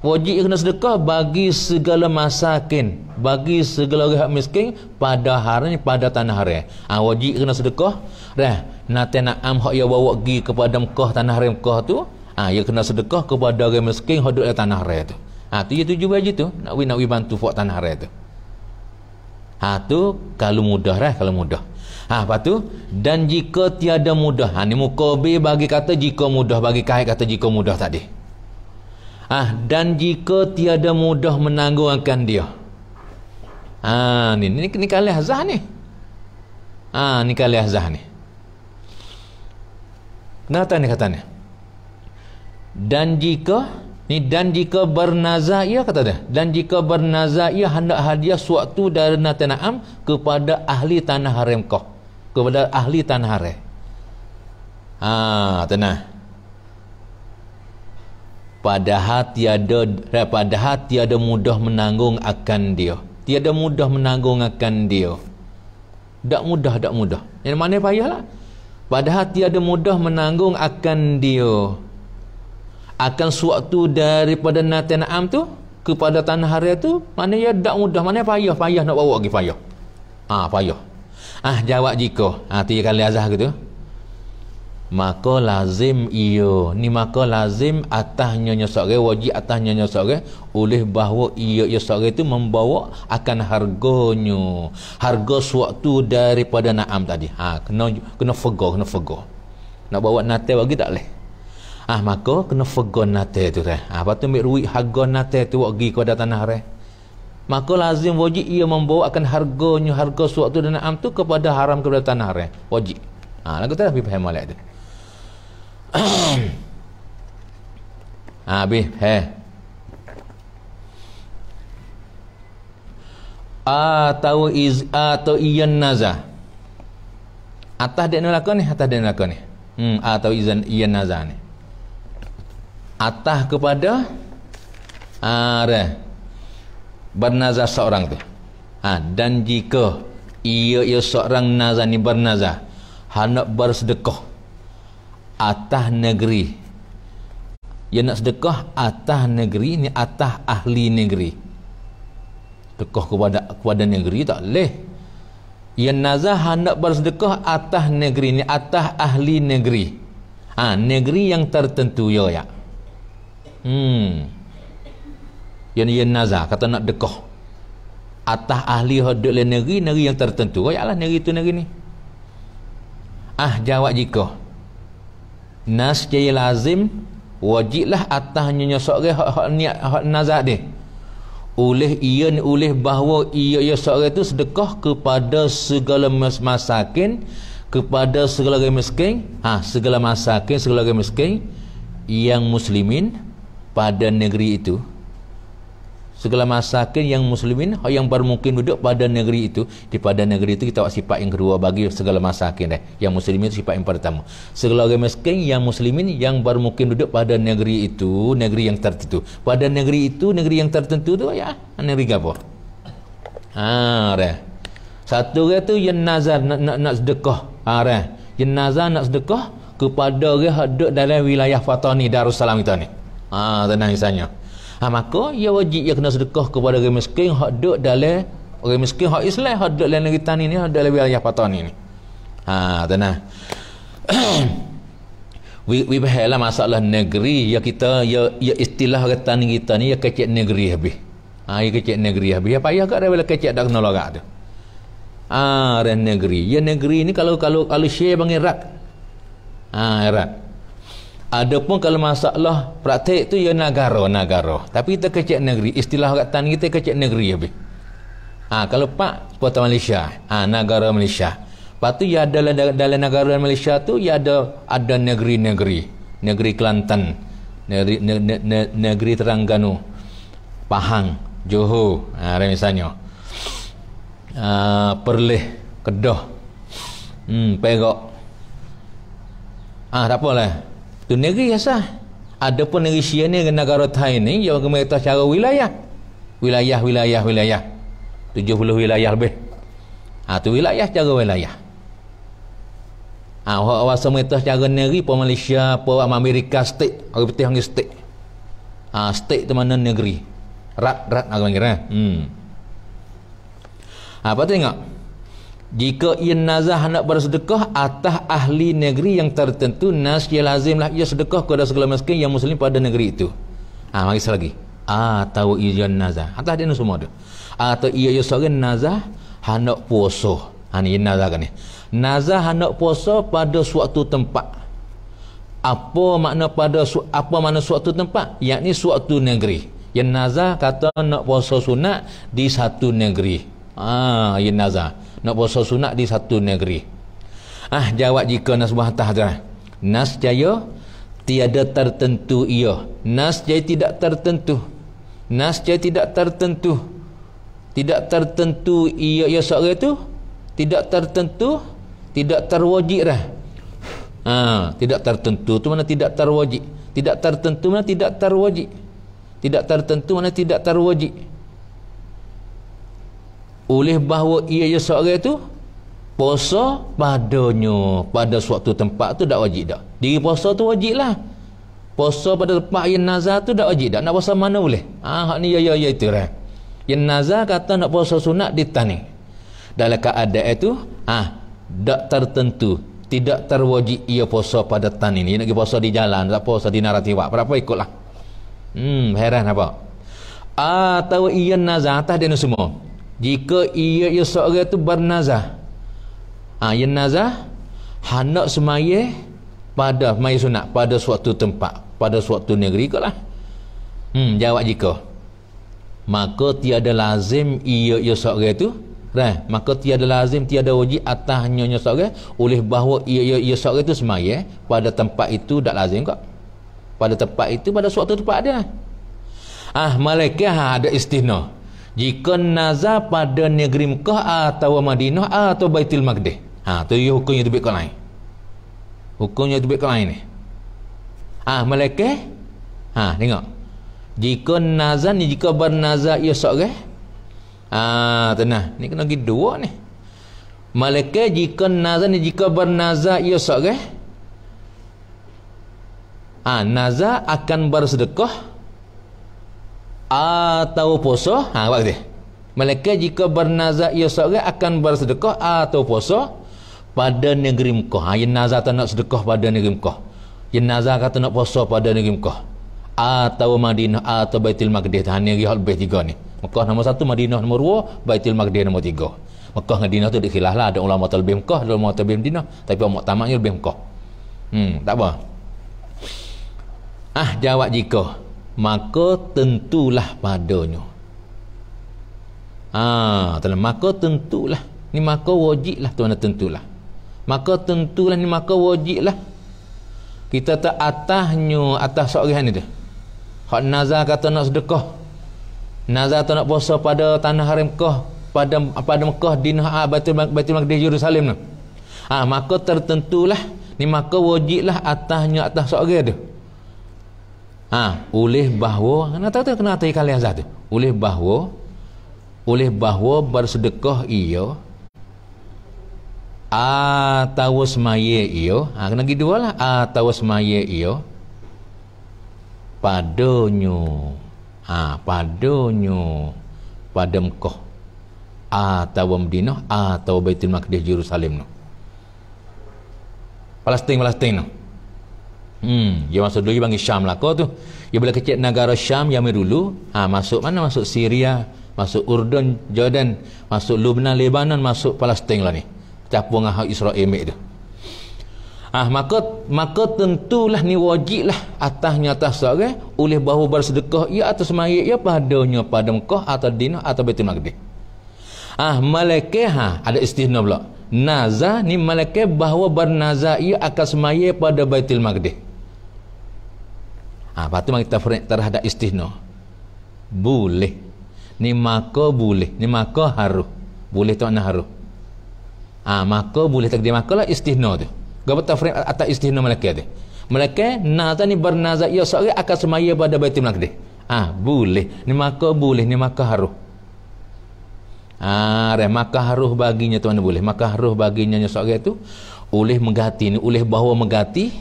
wajib kena sedekah bagi segala masakin, bagi segala orang miskin pada hari pada tanah hari. Wajib kena sedekah dah nate na'am hak ia bawa pergi kepada Mekah tanah hari Mekah tu ia kena sedekah kepada orang miskin hak duduk di tanah hari tu. Tu dia tuju baju tu nak bantu buat tanah hari tu. Tu kalau mudah kalau mudah. Lepas tu dan jika tiada mudah. Ni mukabil bagi kata jika mudah, bagi kait kata jika mudah tadi. Dan jika tiada mudah menanggungkan dia. Ni kali azah ni. Ni kali azah ni. Kenapa ni katanya? Dan jika bernazar ia kata dia. Dan jika bernazar ia hendak hadiah suatu dari nate na'am kepada ahli tanah haram kau. Kepada ahli tanah haram. Tenang. Padahal tiada mudah menanggung akan dia. Tiada mudah menanggung akan dia. Tak mudah. Yang mana payahlah. Padahal tiada mudah menanggung akan dia. Akan suatu daripada nate na'am tu kepada tanah haram tu, mana ya tak mudah, mana payah nak bawa pergi payah. Payah. Jawab jika 3 kali azah gitu. Maka lazim maka lazim atasnya seorang wajib atasnya seorang oleh bahawa ia seorang itu membawa akan harga suatu daripada na'am tadi. Kena fego. Nak bawa nate bagi tak boleh. Maka kena fegon nate tu dah. Lepas tu ambil ruik harga nate tu pergi kepada tanah haram. Maka lazim wajib ia membawa akan harga suatu dan na'am tu kepada haram kepada tanah haram. Wajib. Lagu tu dah pergi faham malak tu. Habis. Atau iyan nazah. Atas dia nak lakon ni. Atau iyan nazah ni. Atas kepada bernazar seorang tu. Dan jika ia seorang nazar ni bernazar hendak bersedekah atas negeri, ia nak sedekah atas negeri ni, atas ahli negeri. Sedekah kepada negeri tak boleh. Ia nazar hendak bersedekah atas negeri ni, atas ahli negeri. Negeri yang tertentu ya. Yang nazar kata nak dekah atas ahli hodok le negeri yang tertentu. Yalah negeri tu negeri ni. Jawab jika nas jaya lazim wajiblah atasnya seorang hak niat hak nazar dia. Oleh bahawa ia seorang itu sedekah kepada segala masakin, kepada segala orang miskin, segala masakin, segala orang miskin yang muslimin pada negeri itu. Segala masakin yang muslimin yang baru mungkin duduk pada negeri itu. Di pada negeri itu kita buat sifat yang kedua bagi segala masakin yang muslimin itu sifat yang pertama. Segala orang miskin yang muslimin yang baru mungkin duduk pada negeri itu, negeri yang tertentu. Pada negeri itu, negeri yang tertentu tu negeri apa? Satu orang tu yang nazar nak sedekah. Yang nazar nak sedekah kepada orang yang duduk dalam wilayah Fatani Darussalam kita ni. Tenang misalnya. Maka ia wajib ia kena sedekah kepada orang miskin hak duduk dalam orang miskin hak Islam hak duduk dalam negeri Tani ni, hak dalam wilayah Patani ni. Tenang. we bahaya masalah negeri ya kita ya istilah kata ni kita ni ya kecek negeri habis. Ya kecek negeri habis. Ya payah kat dah kecek dak kena lorak tu. Dan negeri. Ya negeri ni kalau share bang Iraq. Iraq. Adapun kalau masalah praktik tu ya negara. Tapi kita kecek negeri. Istilah kat tan kita kecek negeri habis. Kalau pak kota Malaysia. Negara Malaysia. Lepas tu ya dalam negara Malaysia tu ya ada negeri-negeri. Negeri Kelantan, negeri Terengganu, Pahang, Johor, misalnya. Perlis, Kedah, Perak. Tak apalah. Tu negeri asal. Adapun negeri Syia ni negara Thai ni yang mereka cara wilayah. Wilayah. 70 wilayah lebih. Tu wilayah cara wilayah. Orang mereka cara negeri pun Malaysia, pun Amerika state, orang putih panggil state. State tu mana negeri. Rat orang panggil. Apa tu tengok? Jika ia nazah hendak bersedekah atas ahli negeri yang tertentu, nas ia lazimlah ia sedekah kepada segala miskin yang muslim pada negeri itu. Mari lagi. Atau ia nazah atas dia semua tu. Atau ia seorang nazah hendak puasa. Ni nazah kan ni. Nazah hendak puasa pada suatu tempat. Apa makna suatu tempat? Yakni suatu negeri. Yang nazah kata nak puasa sunat di satu negeri. Yang nazah nak puasa sunat di satu negeri. Jawab jika nas buah atas tu. Nas jaya tiada tertentu ia. Nas jaya tidak tertentu. Nas jaya tidak tertentu. Tidak tertentu ia seorang tu. Tidak tertentu, tidak terwajib dah. Tidak tertentu tu mana tidak terwajib. Tidak tertentu mana tidak terwajib. Tidak tertentu mana tidak terwajib. Oleh bahawa ia seorang tu puasa padanya pada suatu tempat tu tak wajib dah. Diri puasa tu wajib lah. Puasa pada tempat yang nazar tu tak wajib dah. Nak puasa mana boleh? Hak ni ya itu lah. Yang nazar kata nak puasa sunat di tani. Dalam keadaan itu tak tertentu, tidak terwajib ia puasa pada tan ini. Nak pergi puasa di jalan, tak puasa di naratiwa, berapa ikutlah. Heran apa? Atau ia nazar atas dia semua. Jika ia seorang itu bernazar, ia nazar hendak semaya pada semaya sunat pada suatu tempat, pada suatu negeri ikutlah. Jawab jika. Maka tiada lazim ia seorang itu. Maka tiada lazim, tiada wajib atasnya seorang oleh bahawa ia seorang itu semaya pada tempat itu tak lazim kok. Pada tempat itu, pada suatu tempat dia. Malaikat ada istisna. Jika nazar pada negeri Mekah atau Madinah atau Baitul Maqdis. Tu hukumnya tu kau lain. Hukumnya tu kau lain ni. Malaikat tengok. Jika nazar ni, jika bernazar ia seorang, tenang. Ni kena pergi dua ni. Malaikat jika nazar ni, jika bernazar ia seorang, nazar akan bersedekah atau puasa. Buat dia. Malaikat jika bernazar ia seorang akan bersedekah atau puasa pada negeri Mekah. Yang nazar tak nak sedekah pada negeri Mekah. Yang nazar kata nak puasa pada negeri Mekah atau Madinah atau Baitul Maqdis. Ni hal lebih tiga ni. Mekah nombor 1, Madinah nombor 2, Baitul Maqdis nombor 3. Mekah dengan Madinah tu dikhilaf lah. Ada ulama lebih Mekah, ada ulama lebih Madinah, tapi ulama tamaknya lebih Mekah. Tak apa. Jawab jika, maka tentulah padanya. Maka tentulah. Ni maka wajib lah tu mana tentulah. Maka tentulah ni maka wajib lah. Kita tak atasnya, atas seorang ni tu. Hak nazar kata nak sedekah. Nazar tu nak puasa pada tanah haram Mekah, pada Mekah di Baitul Maqdis Yerusalem tu. Maka tertentulah ni maka wajiblah atasnya, atas seorang tu. Oleh bahawa nak tahu kena atas kalian azab tu. Oleh bahawa bersedekah ia atau semaya ia, kena gitu lah, atau semaya ia padanya. Padanya pada Mekah atau Madinah atau Baitul Maqdis Yerusalem tu. Palestin tu. Dia masuk dulu dia panggil Syam lah kau tu. Dia bila kecil negara Syam yang dulu, masuk mana? Masuk Syria, masuk Urdun, Jordan, masuk Lebanon, masuk Palestin lah ni. Campur dengan Israel ambil tu. Maka tentulah ni wajiblah atasnya atas seorang oleh bahawa bersedekah ia atas mayit ia padanya pada Mekah atau Madinah atau Baitul Maqdis. Malaikat ada istisna pula. Nazar ni malaikat bahawa bernazar ia akan semaya pada Baitul Maqdis. Lepas tu kita terhadap istisna. Boleh. Ni maka boleh. Ni maka harus. Boleh tu makna harus. Maka boleh takdir maka lah istisna tu. Gapa tafriq atas istisna malaikat tu. Malaikat nazar ni bernazar ia seorang akan semaya pada Baitul Maqdis. Boleh. Ni maka boleh. Ni maka harus. Maka harus baginya tuan boleh. Maka harus baginya seorang itu oleh menggati ni, oleh bahawa menggati.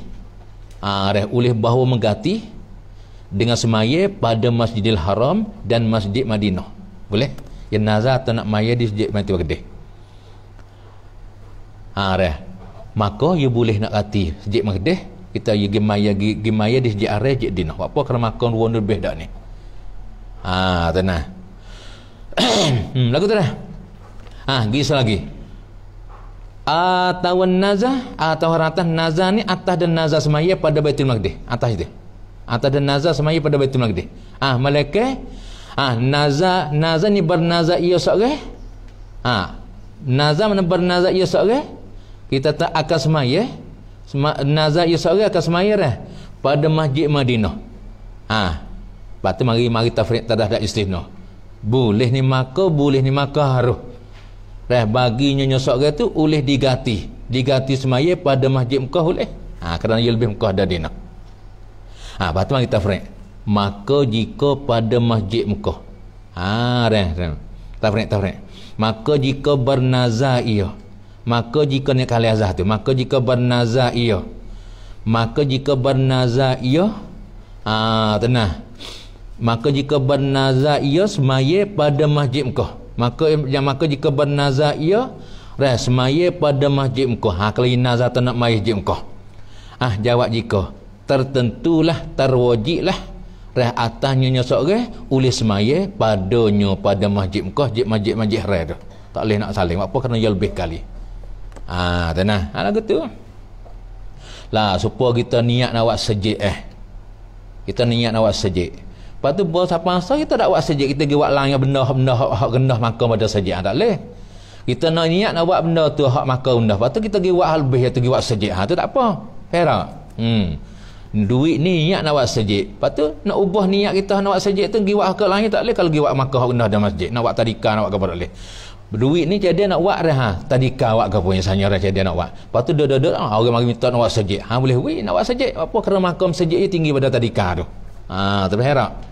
Oleh bahawa menggati dengan semaya pada Masjidil Haram dan Masjid Madinah. Boleh? Yang nazar atau nak maya di Masjid Baitul Maqdis. Maka ia boleh nak gati Masjid Maqdis, kita pergi maya di Masjid Arab, Masjid Madinah. Apa kerana makan ruang lebih dak ni. Tenang. Lagu tu dah. Gisa lagi. Tawan nazar atau atas nazar ni atas dan nazar semaya pada Baitul Maqdis. Atas itu. Atas dan nazar semaya pada Baitul Maqdis. Malaikat nazar ni bernazar ia seorang. Nazar mana bernazar ia seorang? Kita tak akan semaya. Nazar ia seorang akan semaya dah pada Masjid Madinah. Lepas tu mari tafriq terhadap istisna. Boleh ni maka, boleh ni maka harus. Baginya seorang tu boleh digati semaya pada Masjid Mekah boleh. Kerana ia lebih Mekah dari Madinah. Lepas tu mari tafriq. Maka jika pada Masjid Mekah. Tafriq. Maka jika bernazar ia. Maka jika ni kali azah tu. Maka jika bernazar ia. Tenang. Maka jika bernazar ia semaya pada Masjid Mekah. Maka jika bernazar ia semaya pada Masjid Mekah. Kalau nazar tak nak Masjid Mekah. Jawab jika tertentulah, terwajiblah atasnya seorang oleh semaya padanya pada Masjid Mekah, Masjid Haram tu. Tak boleh nak saling. Apa kerana ia lebih kali. Tenang. Lagu tu. Supaya kita niat nak buat sejid Kita niat nak buat sejid. Lepas tu siapa masa kita tak buat sejid, kita pergi buat lain benda hak rendah maka pada sejid. Tak boleh. Kita nak niat nak buat benda tu hak maka rendah. Lepas tu kita pergi buat hal lebih, kita pergi buat sejid. Tu tak apa. Herak. Duit ni niat nak buat sejid. Lepas tu nak ubah niat kita nak buat sejid tu pergi buat hak lain tak boleh. Kalau pergi buat maka hak rendah dalam masjid, nak buat tadika, nak buat apa tak boleh. Duit ni jadi nak buat tadika buat ke punya sanya jadi nak buat. Lepas tu orang mari minta nak buat sejid. Boleh nak buat sejid. Apa kerana makam sejid ni tinggi pada tadika tu. Tapi herak.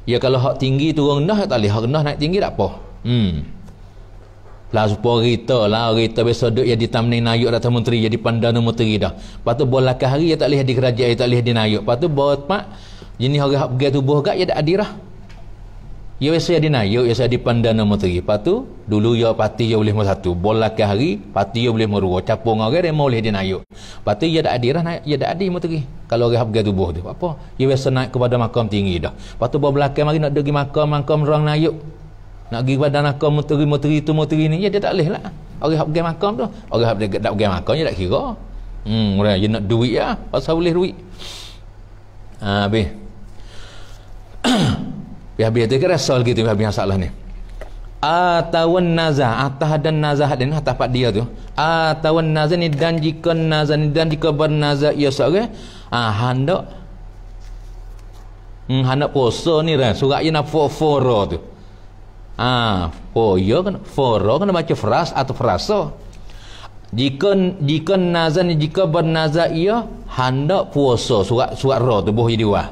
Ya kalau hak tinggi turun rendah tak boleh, hak rendah naik tinggi tak apa. Supaya kita biasa duduk jadi tamnin nayuk Datuk Menteri, jadi Perdana Menteri dah. Lepas tu bola ke hari tak boleh di kerajaan, tak boleh di nayuk. Lepas tu bawa pak jenis orang hak pergi tubuh gak ya tak adirah. Ya biasa di nayuk, biasa di Perdana Menteri. Lepas tu dulu ya parti ya boleh satu, bola ke hari parti ya boleh dua, capung orang dia boleh di nayuk. Lepas tu ya tak adirah, ya tak adil Menteri. Kalau orang hak pergi tubuh tu apa? Ya biasa naik kepada makam tinggi dah. Lepas tu bawa belakang mari nak pergi makam orang nayuk. Nak pergi pada nakam menteri tu menteri ni, ya dia tak boleh lah. Orang hak pergi makam tu, orang hak tak pergi makam dia tak kira. Dia nak duit ya, pasal boleh duit. Habis. Habis tu kira soal gitu habis masalah ni. Tawan nazah, atah dan nazah dan atas pak dia tu. Tawan nazah ni dan jika nazah ni dan jika bernazah ia seorang hendak puasa ni surat ia nak foro tu. Ya kan foro kena baca fras atau frasa. Jika nazar ni jika bernazar ia hendak puasa surat ra tu boh jadi wah.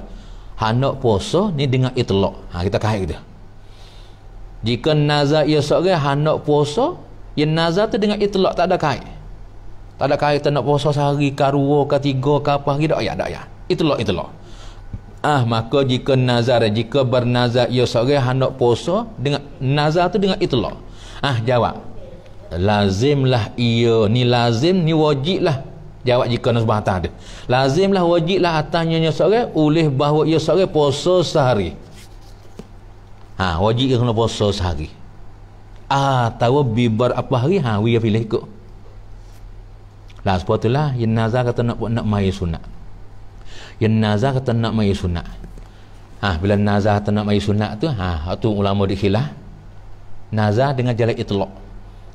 Hendak puasa ni dengan itlaq. Kita kait kita. Jika nazar ia seorang hendak puasa, ya nazar tu dengan itlaq tak ada kait. Tak ada kait nak puasa sehari ke dua ke tiga ke apa gitu ya tak ya. Itlaq. Maka jika bernazar ia seorang hendak puasa dengan nazar tu dengan itlaq. Jawab. lazimlah ia, ni lazim ni wajiblah. Jawab jika nak sebah atas dia. Lazimlah wajiblah atasnya seorang oleh bahawa ia seorang puasa sehari. Wajib kena puasa sehari. Tahu bibar apa hari dia pilih ikut. Lah sebab itulah yang nazar kata nak mai sunat. Yang nazar kata nak mai sunat. Bila nazar kata nak mai sunat tu, tu ulama dikhilaf. Nazar dengan jalan itlaq.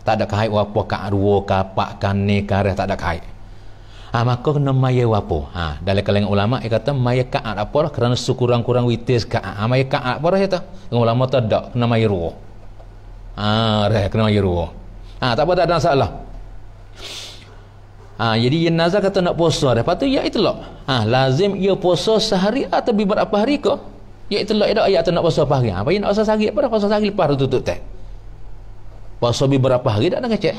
Tak ada kait apa ka dua ka pak ka ni ka tak ada kait. Maka kena maya wapo. Dalam kalangan ulama dia kata maya ka'at apa lah kerana sekurang-kurang witis ka'at. Maya ka'at apa lah kata. Ulama tak ada kena maya ruh. Kena maya ruh. Tak apa, tak ada masalah. Jadi yang nazar kata nak puasa dah. Lepas tu ya itulah. Lazim ia puasa sehari atau beberapa hari ke? Ya itulah ada ayat nak puasa apa hari. Apa yang nak puasa sehari apa dah puasa sehari lepas tu tutup teh. Puasa beberapa hari tak nak kecek.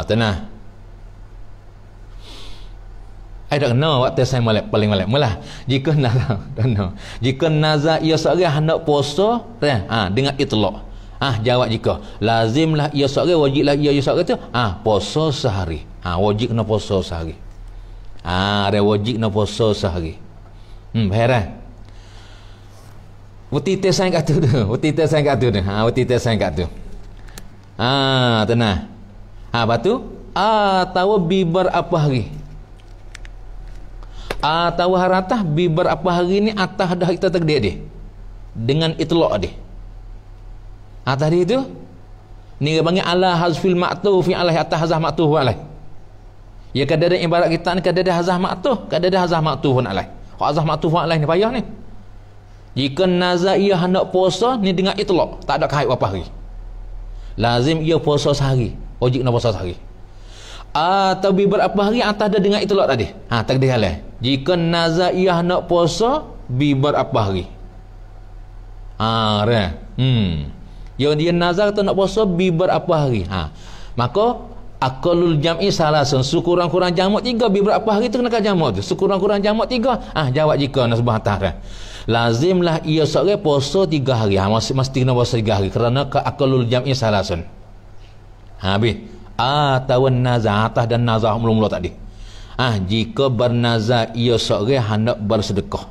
Tenang. Tak kena waktu saya paling malak mula. Jika nazar jika nazar ia seorang hendak puasa dengan itlaq. Jawab jika lazimlah ia seorang, wajiblah ia seorang tu puasa sehari. Wajib kena puasa sehari. Ada wajib kena puasa sehari. Heran. Utite saya kat tu. Utite saya kat tu. Utite saya kat tu. Tenang. Lepas tu tahu bibar apa hari. Tahu haratah bibar apa hari ni atas dah kita takdir dia dengan itlaq dia. Tadi itu ni dia panggil ala hazfil ma'tuf fi alaihi, atas hazah ma'tuf alaihi. Ya kadang-kadang ibarat kita ni kadang-kadang hazah ma'tuf, kadang-kadang hazah ma'tuf alaihi. Kalau hazah ma'tuf alaihi ni payah ni. Jika nazar ia hendak puasa ni dengan itlaq, tak ada kait apa hari. Lazim ia puasa sehari, wajib nak puasa sehari. Atau beberapa hari atas dah dengan itlaq tadi. Takdir halal. Jika nazar ia nak puasa beberapa hari. Yang dia nazar tu nak puasa beberapa hari. Maka aqallul jam'i salasun, sekurang-kurang jamak 3, beberapa hari tu kena jamak tu. Sekurang-kurang jamak 3. Jawab jika nak sebah atas. Lazimlah ia seorang puasa 3 hari. Mesti kena puasa 3 hari kerana aqallul jam'i salasun. Habis. Tawan nazar atas dan nazar mula-mula tadi. Jika bernazar ia seorang hendak bersedekah.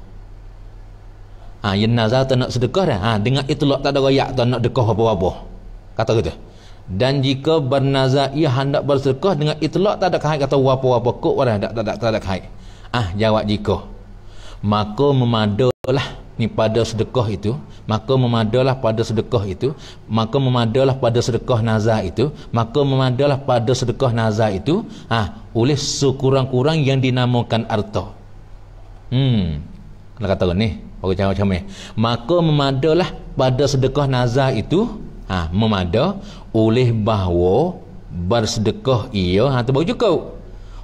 Yang nazar tak nak sedekah dah. Dengan itlaq tak ada royak tak nak dekah apa-apa. Kata gitu. Dan jika bernazar ia hendak bersedekah dengan itlaq tak ada kait kata apa-apa kok dah tak ada kait. Jawab jika. Maka memadalah ni pada sedekah itu, maka memadalah pada sedekah itu, maka memadalah pada sedekah nazar itu, maka memadalah pada sedekah nazar itu oleh sekurang-kurang yang dinamakan harta. Kena kata ni orang macam ni, maka memadalah pada sedekah nazar itu memada oleh bahawa bersedekah ia tu baru cukup.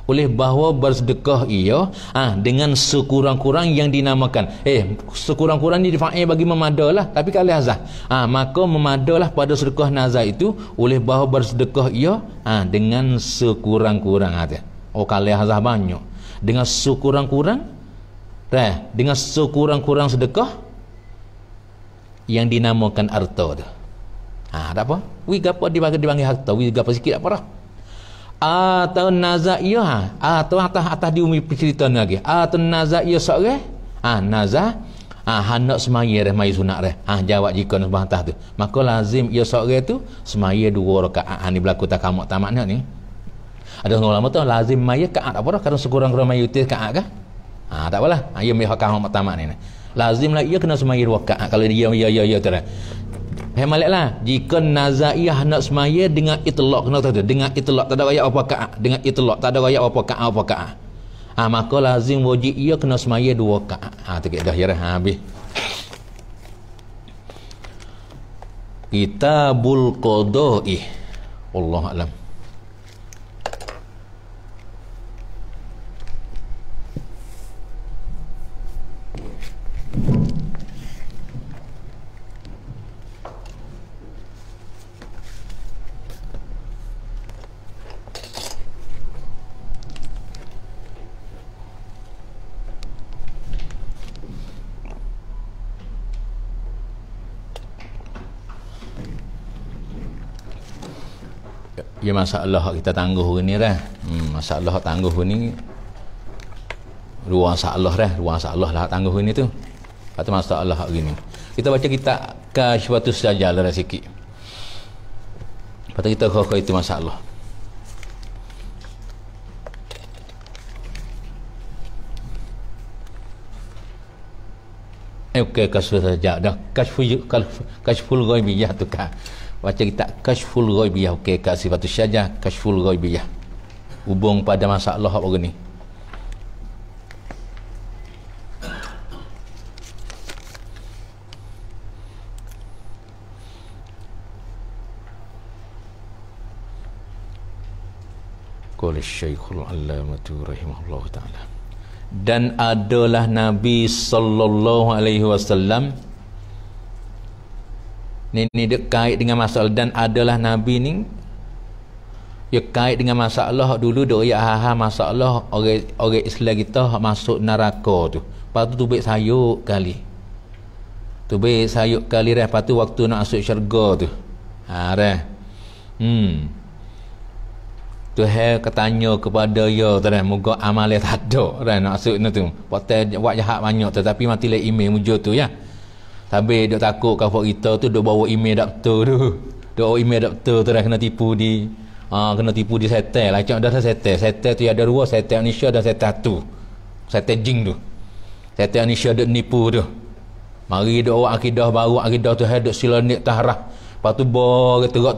Oleh bahawa bersedekah ia dengan sekurang-kurang yang dinamakan sekurang-kurang ni difa'il bagi memadalah, tapi kalau hazah maka memadalah pada sedekah nazar itu oleh bahawa bersedekah ia dengan sekurang-kurang kalau hazah banyak dengan sekurang-kurang dengan sekurang-kurang sedekah yang dinamakan harta tu. Tak apa wi gapo dipanggil harta, wi gapo sikit apa dah. Atau nazar ia atau atas di umi cerita lagi. Atau nazar ia seorang nazar hendak semaya dah mai sunat dah. Jawab jika nak bantah tu, maka lazim ia seorang tu semaya 2 rakaat. Ni berlaku takamak tamatnya ni. Ada orang ulama tu lazim maya kaat apa dah, kerana sekurang-kurang maya utis kaat kah? Tak apalah. Ia mai takamak tamat ni. Lazimlah ia kena semaya 2 rakaat. Kalau dia ya tu dah. Maliklah jika nazar ia hendak semaya dengan itlaq, kena tahu tu, dengan itlaq tak ada royak apa kaat, dengan itlaq tak ada royak apa kaat. Maka lazim wajib ia kena semaya 2 kaat. Tu dah ya dah habis. Kitabul Qada'i. Wallahu a'lam. Ya masalah kita tangguh ni dah. Masalah tangguh ni dua masalah lah tangguh ni tu. Kata masalah hari ni. Kita baca kitab Kasyfatus Sajjal lah sikit. Lepas tu kita kau itu masalah. Okey, Kasyful Sajjal dah. Kasyful Ghaibiyah tu kan. Baca kitab Kasyful Ghaibiyah. Okey, Kasyfatus Sajjal, Kasyful Ghaibiyah. Hubung pada masalah apa ni? Qala Syekhul Allamatu rahimahullah taala. Dan adalah Nabi sallallahu alaihi wasallam ni dia kait dengan masalah, dan adalah Nabi ni dia kait dengan masalah dulu dak ya masalah orang Islam kita masuk neraka tu. Lepas tu baik sayuk kali. Tu baik sayuk kali dah, lepas tu waktu nak masuk syurga tu. Dah. Tuhan ketanya kepada ya tuan, moga amal tak ada dah nak masuk tu. Pasal buat jahat banyak tu, tapi mati le email muncul tu ya. Tapi dok takut kafir kita tu dok bawa email doktor tu. Dok bawa email doktor tu dah kena tipu di kena tipu di setel. Lah cak dah setel. Setel tu ada dua, setel Indonesia dan setel tu. Setel jing tu. Setel Indonesia dok nipu tu. Mari dok awak akidah baru, akidah tu dok silanik tahrah. Lepas tu bor tegak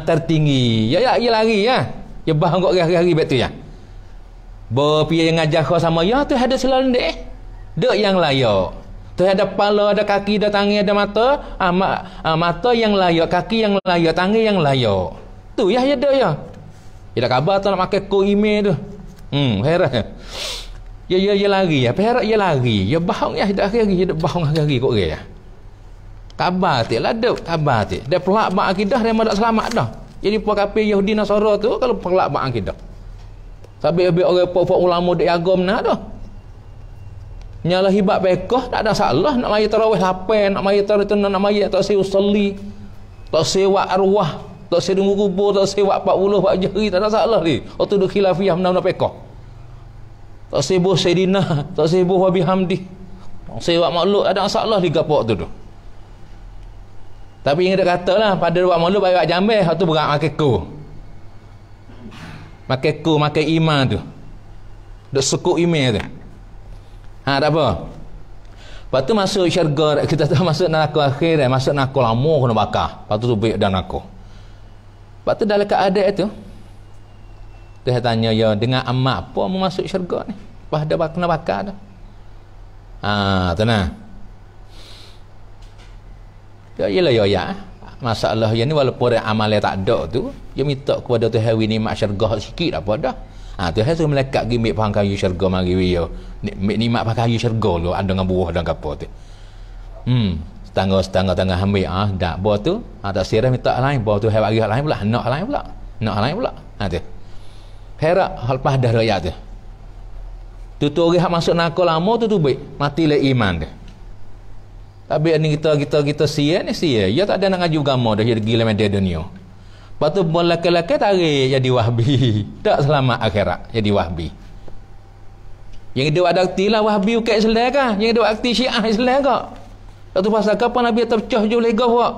tertinggi. Ya lari ya. Ya bah kok hari-hari betul ya. Bo pi yang ngajar kau sama ya tu ada selendek. Dek yang layak. Tu ada kepala, ada kaki, ada tangan, ada mata. Mata yang layak, kaki yang layak, tangan yang layak. Tu ya dek ya. Ya dah khabar tu nak pakai ko email tu. Heran. Ya lari ya. Perak ya lari. Ya bahang ya dah hari-hari ya bahang hari-hari kok ya. Khabar tu lah dek, khabar tu. Dia pelak bak akidah dia tak selamat dah. Jadi puak kafir Yahudi Nasara tu kalau pelak bak akidah. Sampai orang pokok ulama dek agam nak dah. Nyalah hibat bekah tak ada salah nak mari tarawih lapan, nak mari tarawih tu nak mari tak saya usolli. Tak sewa arwah, tak saya tunggu kubur, tak sewa 40 buat jari tak ada salah ni. Waktu duk khilafiyah menang bekah. Tak sebuh Sayyidina, tak sebuh Wabi Hamdi. Tak sewa makhluk ada salah di gapok tu. Tapi yang dia kata lah, pada buat makhluk baik jambel, tu berat makan ku. Makan iman tu. Duk sukuk iman tu. Tak apa. Lepas tu masuk syurga, kita tu masuk neraka akhir dah, masuk neraka lama kena bakar. Lepas tu baik dan neraka. Lepas tu dalam keadaan tu, dia tanya ya dengan amal apa mau masuk syurga ni? Lepas dah kena bakar dah. Tenang. Ya. Masalah yang ni walaupun amal yang tak ada tu, dia minta kepada Tuhan nikmat syurga sikit apa dah. Tuhan suruh malaikat pergi ambil pahang kayu syurga mari dia. Nikmat pahang kayu syurga lu ada dengan buah dan apa tu. Setengah ambil dak buah tu, tak sirah minta lain, buah tu hari lain pula, nak lain pula. Tu. Perak lepas dah raya tu. Tu orang hak masuk neraka lama tu baik, mati le iman dia. Tapi ni kita sia. Ya tak ada nak ngaji agama dah, jadi gila media dunia. Lepas tu lelaki-lelaki tarik jadi wahbi. Tak selamat akhirat jadi wahbi. Yang dia ada akti lah wahbi ukat Islam kan. Yang dia akti syiah Islam kan. Lepas tu pasal kapan Nabi terpecah je legah buat.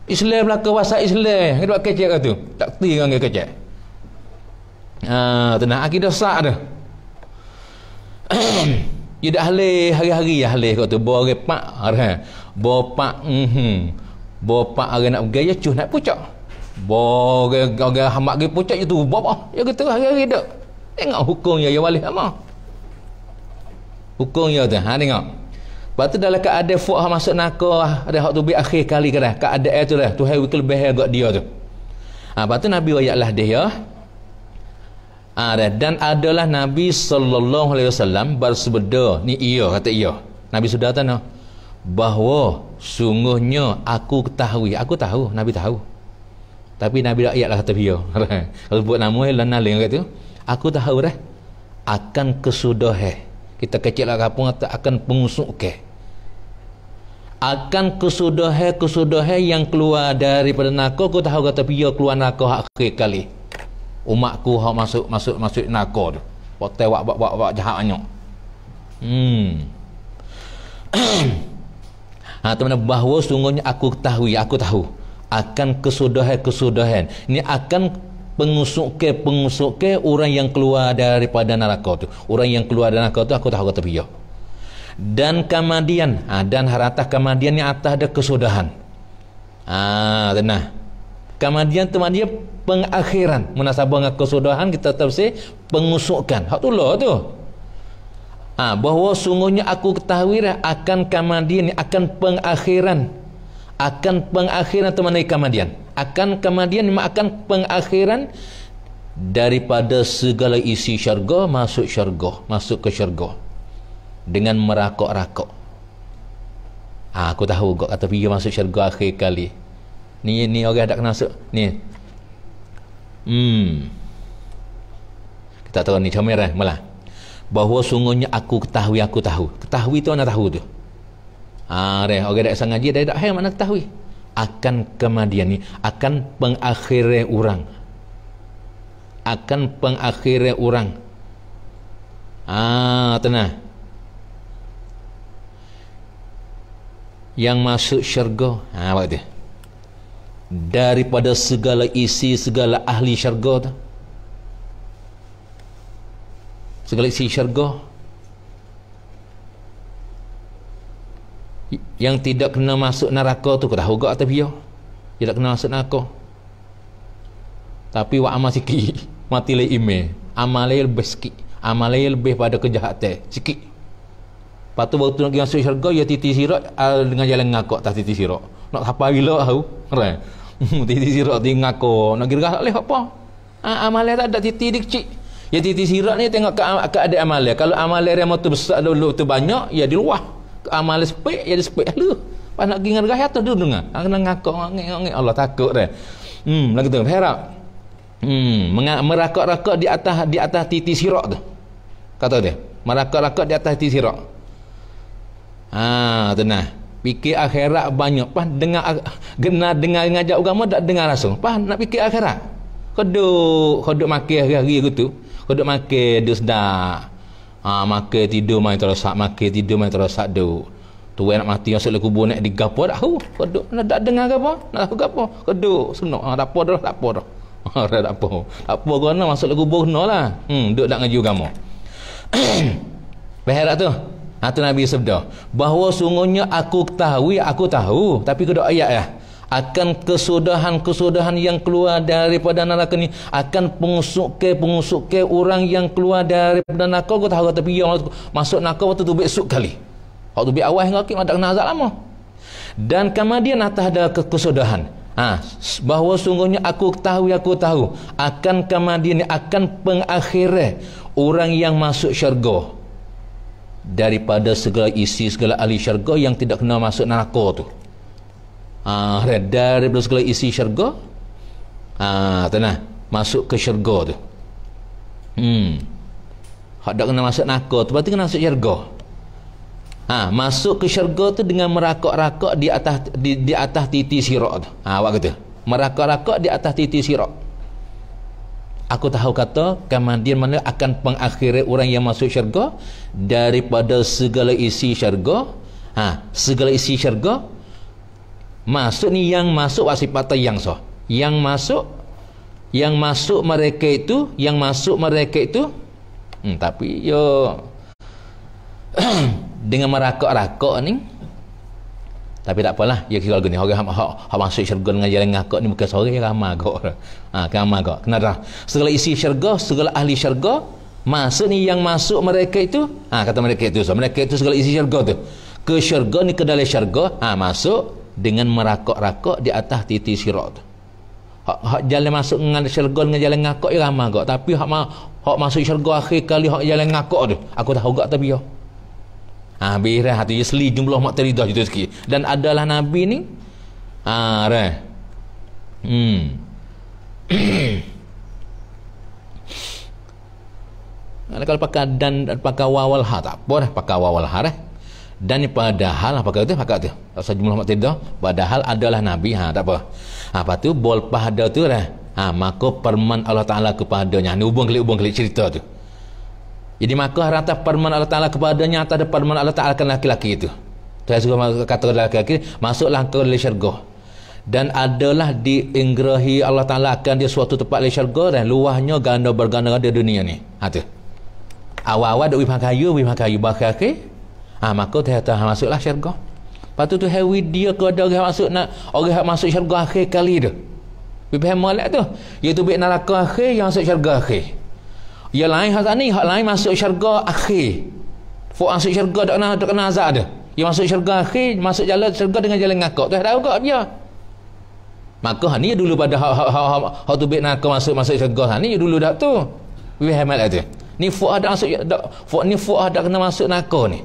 Islam belaka wasa Islam. Dia buat kecek kat tu. Tak akti kan dia kecek. Tenang akidah sah dah. Dia dah halih hari-hari ya halih kat tu. Bawa repak. Bapak orang nak gaya cuh nak pucak. Orang hamak pergi pucak je tu. Bapak ya kata hari-hari dak. Tengok hukumnya ya wali ama. Hukumnya tu. Tengok. Lepas tu dalam keadaan fuq masuk neraka ada hak tu bi akhir kali kan. Keadaan tu lah Tuhan wikil lebih agak dia tu. Lepas tu Nabi wayaklah dia. Dan adalah Nabi sallallahu alaihi wasallam bersabda ni ia kata ia. Nabi sudah tahu bahawa sungguhnya aku tahu Nabi tahu. Tapi Nabi tak ayatlah kata dia. Kalau buat nama lana lain kata aku tahu dah akan kesudahan. Kita kecil lah kapung akan pengusuk ke. akan kesudahan yang keluar daripada neraka. Aku tahu kata dia keluar neraka akhir kali. Umatku hak masuk neraka tu. Potai buat jahat banyak. Teman-teman, bahawa sungguhnya aku tahu akan kesudahan. Ini akan pengusuk orang yang keluar daripada neraka tu. Orang yang keluar dari neraka tu aku tahu kata dia. Dan kemudian dan harata kemudian ni atas ada kesudahan. Tenang. Kemudian teman dia pengakhiran. Munasabah dengan kesudahan kita tafsir pengusukan. Hak tu lah tu. Bahawa sungguhnya aku ketahui akan kemudian ni akan pengakhiran. Akan pengakhiran teman kemudian. Akan kemudian akan pengakhiran daripada segala isi syurga masuk ke syurga dengan merakok-rakok. Aku tahu kok kata pergi masuk syurga akhir kali. Ni orang tak kena masuk ni. Kita tahu ni comel malah. Bahawa sungguhnya aku tahu. Ketahui tu mana tahu tu. Orang tak sengaja dia tak mana ketahui. Akan kemudian ni akan pengakhiran orang. Tenang. Yang masuk syurga. Apa dia? Daripada segala isi, segala ahli syurga tu. Segala isi syurga yang tidak kena masuk neraka tu, kau tahu gak atas dia tidak kena masuk neraka, tapi wa amal sikit mati le ime amalnya lebih sikit, amalnya lebih pada kejahatan sikit. Lepas tu waktu nak pergi masuk syurga ya titi sirat dengan jalan ngakak tak titi sirat nak apa bila tahu kan. Titi sirat di ngakak nak kira boleh apa amalnya tak ada titi dia kecil. Ya titi sirat ni tengok keadaan amalnya. Kalau amalnya yang tu besar dulu tu banyak, ya di luar. Amalnya sepek, ya di sepek lu. Pas nak pergi ngergah atas dulu dengar. Kena ngakak ngek Allah takut dah. Lagi tu berharap. Merakak-rakak di atas titi sirat tu. Kata dia, merakak-rakak di atas titi sirat. Tenang. Fikir akhirat banyak. Pas dengar ngajak agama tak dengar langsung. Pas nak fikir akhirat. Kodok makan hari-hari gitu. Kodok makan dus dah. Makan tidur main terosak, duk. Tu nak mati masuk le kubur nak digapo dak tahu. Kodok nak tak dengar ke apa? Nak tahu gapo? Kodok senok. Tak apa dah. Tak apa guna masuk le kubur lah. Duk tak ngaji agama. Berharap tu. Tu Nabi sabda bahawa sungguhnya aku tahu, tapi kedok ayat ya. Akan kesudahan yang keluar daripada neraka ni akan pengusuk orang yang keluar daripada neraka. Kau tahu kata dia masuk neraka waktu tu besok kali. Waktu bi awal hingga kiamat tak kena azab lama. Dan kemudian atas ada kesudahan. Bahawa sungguhnya aku tahu akan kemudian akan pengakhiran orang yang masuk syurga daripada segala isi segala ahli syurga yang tidak kena masuk neraka tu. Daripada segala isi syurga tenang masuk ke syurga tu. Hak tak kena masuk neraka tu berarti kena masuk syurga. Masuk ke syurga tu dengan merakak-rakak di atas titi sirat tu. Awak kata merakak-rakak di atas titi sirat. Aku tahu kata kemudian mana akan pengakhiran orang yang masuk syurga daripada segala isi syurga. Segala isi syurga masuk ni yang masuk wasifat yang sah. Yang masuk mereka itu tapi yo dengan merakak-rakak ni. Tapi tak apalah, ya kira gini orang hak masuk syurga dengan jalan ngakak ni bukan seorang ramai kok. Ramai kok. Kena dah. Segala isi syurga, segala ahli syurga masuk ni yang masuk mereka itu. Kata mereka itu segala isi syurga tu. Ke syurga ni ke dalam syurga, masuk dengan merakak-rakak di atas titi sirat tu. Hak jalan masuk dengan syurga dengan jalan ngakak ya ramai kok. Tapi hak masuk syurga akhir kali hak jalan ngakak tu, aku tahu gak tapi yo. Birah hati seli jumlah mak teridah itu sikit. Dan adalah Nabi ni kalau pakai dan pakai wawal ha tak apa dah pakai wawal ha dah. Dan padahal apa kata tu Rasul Muhammad tidak, padahal adalah nabi, tak apa. Apa tu bol pada tu lah. Maka perman Allah Taala kepadanya, ni hubung-kelik cerita tu. Jadi maka rata perman Allah Taala kepadanya atas ada perman Allah Taala kan laki-laki itu. Tuhan suruh kata laki-laki masuklah ke dalam syurga. Dan adalah diinggrahi Allah Taala akan dia suatu tempat dalam syurga dan luahnya ganda berganda di dunia ni. Tu. Awal-awal dak wih bakal maka dia masuklah syurga. Lepas tu hewi dia ke ada orang masuk syurga akhir kali tu. Bibih molek tu, iaitu bik neraka akhir yang masuk syurga akhir. Yang lain hak lain masuk syurga akhir. Fok masuk syurga dak kena azab dah. Yang masuk syurga akhir, masuk jalan syurga dengan jalan ngakak. Tu tahu kak dia. Maka ni dulu pada hak tu bik neraka masuk syurga ni dulu dak tu. Bibih molek tu. Ni fok ada masuk fok ada kena masuk neraka ni.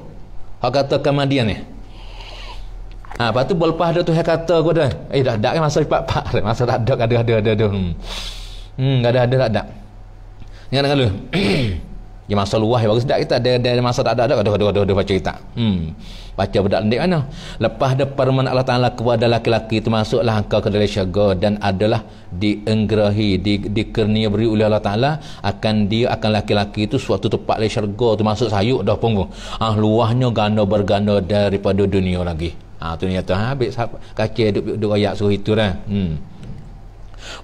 Hak kata kemudian ni. Lepas tu lepas tu saya kata aku dah. Dah kan masa 4 masa tak ada. Ada tak. Ni kan lu. Dia masa luah bagus tak kita ada masa tak ada baca kita. Baca budak lendik mana. Lepas ada perman Allah Taala kepada laki-laki itu masuklah engkau ke dalam syurga dan adalah dienggrahi dikurnia beri oleh Allah Taala akan laki-laki itu suatu tempat dalam syurga tu masuk sayuk dah punggung. Luahnya ganda berganda daripada dunia lagi. Tu ni kata habis kaca duk ayat suruh itu dah.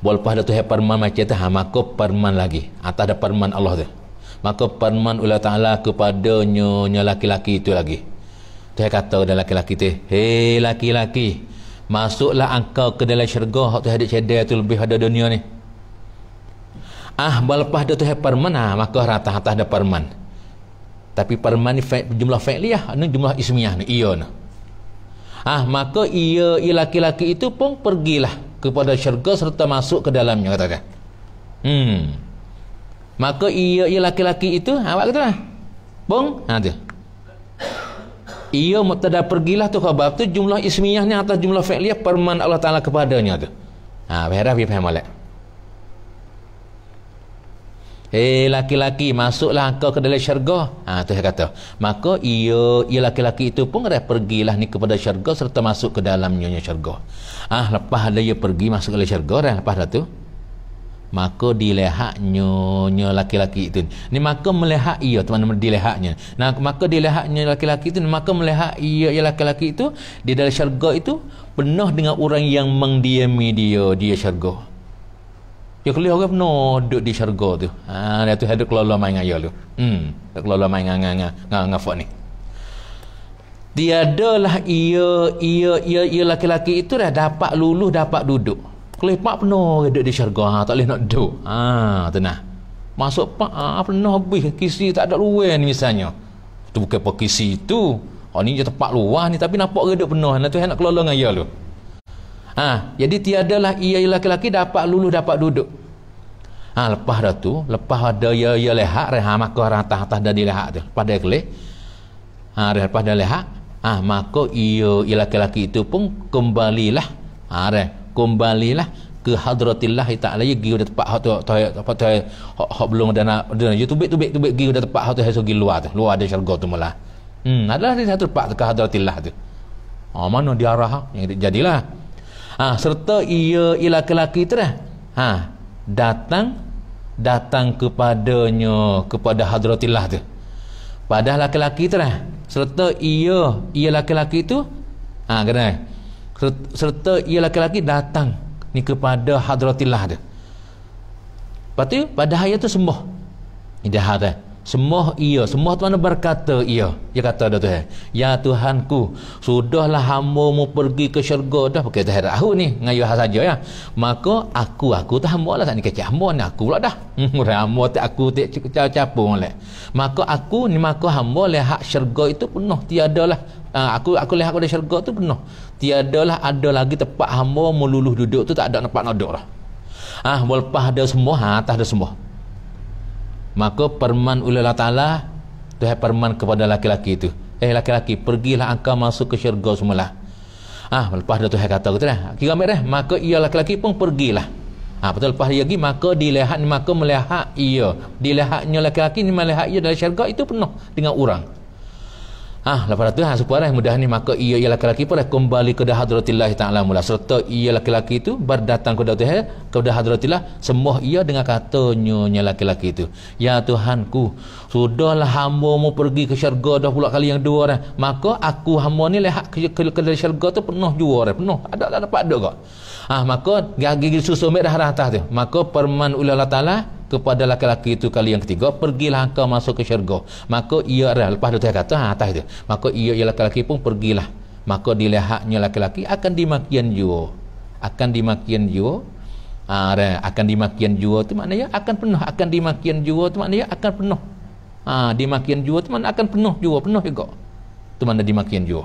Lepas dah tu perman macam tu maka perman lagi atas ada perman Allah tu. Maka perman Allah Taala kepadanya laki-laki itu lagi. Tu kata dah laki-laki tu, "Hei laki-laki, masuklah engkau ke dalam syurga hak tu ada cedera tu lebih ada dunia ni." Lepas dah tu perman maka rata atas ada perman. Tapi perman ni jumlah fi'liyah, ni jumlah ismiyah ni iya ni. Maka ia laki-laki itu pun pergilah kepada syurga serta masuk ke dalamnya katakan. Maka ia laki-laki itu awak kata lah. Bong, tu. Ia mubtada pergilah tu khabar tu jumlah ismiyah ni atas jumlah fi'liyah perman Allah Taala kepadanya tu. Faham molek. Hei laki-laki masuklah engkau ke dalam syurga. Tu saya kata. Maka ia laki-laki itu pun dah pergilah ni kepada syurga serta masuk ke dalamnya syurga. Lepas dia pergi masuk ke dalam syurga dah lepas dah tu. Maka dilihatnya laki-laki itu. Ni maka melihat ia teman-teman dilihatnya. Maka dilihatnya laki-laki itu maka melihat ia laki-laki itu di dalam syurga itu penuh dengan orang yang mendiami dia syurga. Dia kelih orang penuh duduk di syurga tu. Dia tu ada kelola main ngaya tu. Kelola main ngafak ni. Tiadalah ia laki-laki itu dah dapat luluh dapat duduk. Kelih pak penuh duduk di syurga, tak boleh nak duduk. Tenang. Masuk pak penuh habis kisi tak ada luar ni misalnya. Tu bukan pak kisi tu. Ni je tempat luar ni tapi nampak duduk penuh. Tu nak kelola ngaya lu. Jadi tiadalah ia laki-laki dapat luluh dapat duduk. Lepas dah tu, lepas ada ia lehat maka atas dah dilihat tu. Pada kelih. Lepas dah lihat, maka ia laki-laki itu pun kembalilah. Kembalilah ke hadratillah Ta'ala pergi dah tempat hak belum ada dia tubik pergi dah tempat hak tu pergi luar ada syurga tu malah. Adalah di satu tempat ke hadratillah tu. Mana dia arah yang jadilah. Serta ia laki-laki itu datang kepadanya kepada hadratillah tu. Padahal laki-laki itu serta ia laki-laki itu kena serta ia laki-laki datang ni kepada hadratillah dia. Lepas tu pada ayat tu semua dia ada semua tu mana berkata ia dia kata dah tu ya Tuhanku sudahlah hamba-Mu pergi ke syurga dah pakai tahir aku ni ngayu saja ya maka aku tu hamba lah tak ni kecil hamba ni aku pula dah hamba tak aku tak capung leh maka aku ni maka hamba lihat syurga itu penuh tiadalah aku lihat pada syurga tu penuh tiadalah ada lagi tempat hamba meluluh duduk tu tak ada tempat nak duduk lah lepas ada semua atas ada semua. Maka perman oleh Allah Ta'ala Tuhan perman kepada laki-laki itu laki-laki pergilah engkau masuk ke syurga semula. Lepas dah Tuhan kata kira ambil maka ia laki-laki pun pergilah. Betul lepas dia pergi maka melihat ia dilihatnya laki-laki ni melihat ia dalam syurga itu penuh dengan orang. Lepas tu supaya mudah ni, maka ia laki-laki pun kembali ke hadratillah ta'ala mula, serta ia laki-laki itu berdatang ke hadratillah semua ia dengan katanya laki-laki itu, ya Tuhanku, sudahlah hamba-Mu pergi ke syurga dah pula kali yang dua dah, maka aku hamba ni lihat ke syurga tu penuh jua dah, penuh ada dapat ada kok. Maka gigi susu mek dah atas tu, maka firman Allah Taala kepada laki-laki itu kali yang ketiga, pergilah engkau masuk ke syurga. Maka ia lepas tu kata atas itu, maka ia laki-laki pun pergilah, maka dilihatnya laki-laki akan dimakian jua, akan dimakian jua. Akan dimakian jua tu maknanya akan penuh, akan dimakian jua tu maknanya akan penuh. Dimakian jua tu maknanya akan penuh jua, penuh juga tu makna dimakian jua.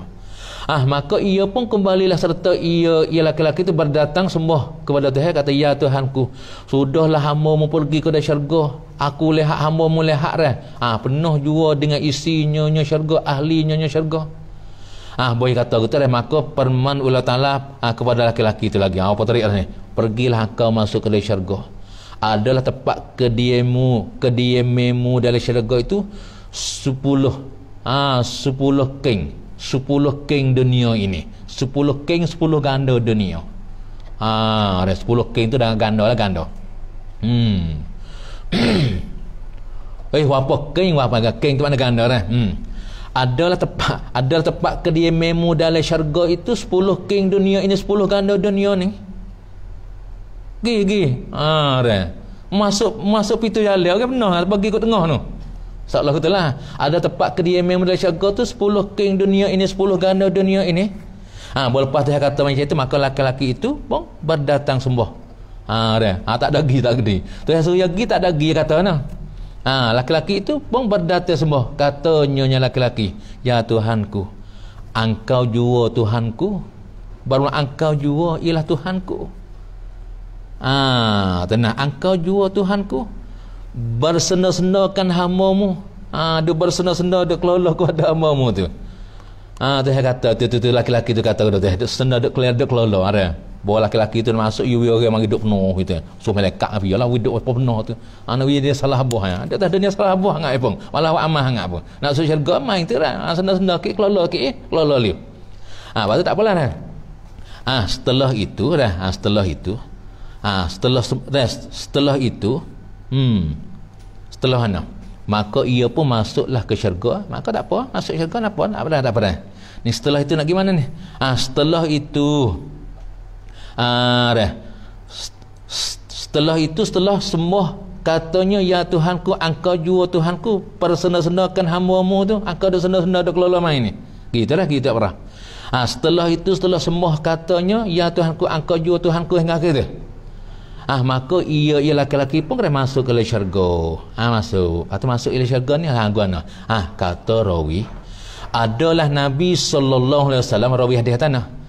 Maka ia pun kembalilah serta ia laki-laki itu berdatang semua kepada Tuhan, kata, ya Tuhanku, sudahlah hamba-Mu pergi ke syurga, aku lihat hamba-Mu lihat dah, penuh jua dengan isinya syurga, ahlinya syurga. Boleh kata gitu dah, maka firman Allah Taala kepada laki-laki itu lagi, apa tarik ni, pergilah kau masuk ke syurga, adalah tempat kediamu dalam syurga itu 10 king, 10 king dunia ini, 10 king 10 ganda dunia. Ada 10 king tu dah ganda lah, ganda. Apa king, apa king tu mana ganda dah. Adalah tempat kediamanmu dalam syurga itu 10 king dunia ini, 10 ganda dunia ni. Gigi. Dah. Masuk pintu jalan ke benar bagi kat tengah tu. Seolah katalah ada tempat kediaman dalam syurga tu 10 king dunia ini, 10 ganda dunia ini. Lepas dia kata macam itu, maka laki-laki itu pun berdatang sembuh. Tak ada gi tak gede. Tuhan suruh gi tak ada gi kata nah. Laki-laki itu pun berdatang sembuh. Katanya laki-laki, ya Tuhanku, engkau jua Tuhanku, baru engkau jua ialah Tuhanku. Tenang, engkau jua Tuhanku, bersenda-sendakan hamba-Mu, dia bersenda-senda, dia kelola kepada hamba-Mu tu. Tuhan kata tu laki-laki tu kata dia senda, dia kelola ada. Bawa laki-laki tu masuk orang mari duk penuh gitu. So malaikat api lah hidup apa penuh tu. Dia salah buah. Dia tak ada salah buah ngak pun. Malah amah ngak pun. Nak masuk syurga mai tu lah. Senda-senda ke kelola liu. Lepas tu tak apalah dah. Setelah itu setelah itu setelah mana, maka ia pun masuklah ke syurga. Maka tak apa, masuk syurga tak apa dah. Ni setelah itu nak gimana ni? Setelah itu setelah semua katanya, ya Tuhanku, engkau jua Tuhanku, persenda-sendakan hamba-Mu tu, engkau dah senda-senda dah kelola main ni. Gitulah kita pernah. Setelah itu, setelah semua katanya, ya Tuhanku, engkau jua Tuhanku hingga akhir tu. Maka ia laki-laki pun kena masuk ke syurga. Masuk. Atau masuk ke syurga ni guna. Kata rawi, adalah Nabi sallallahu alaihi wasallam, rawi hadis tanah.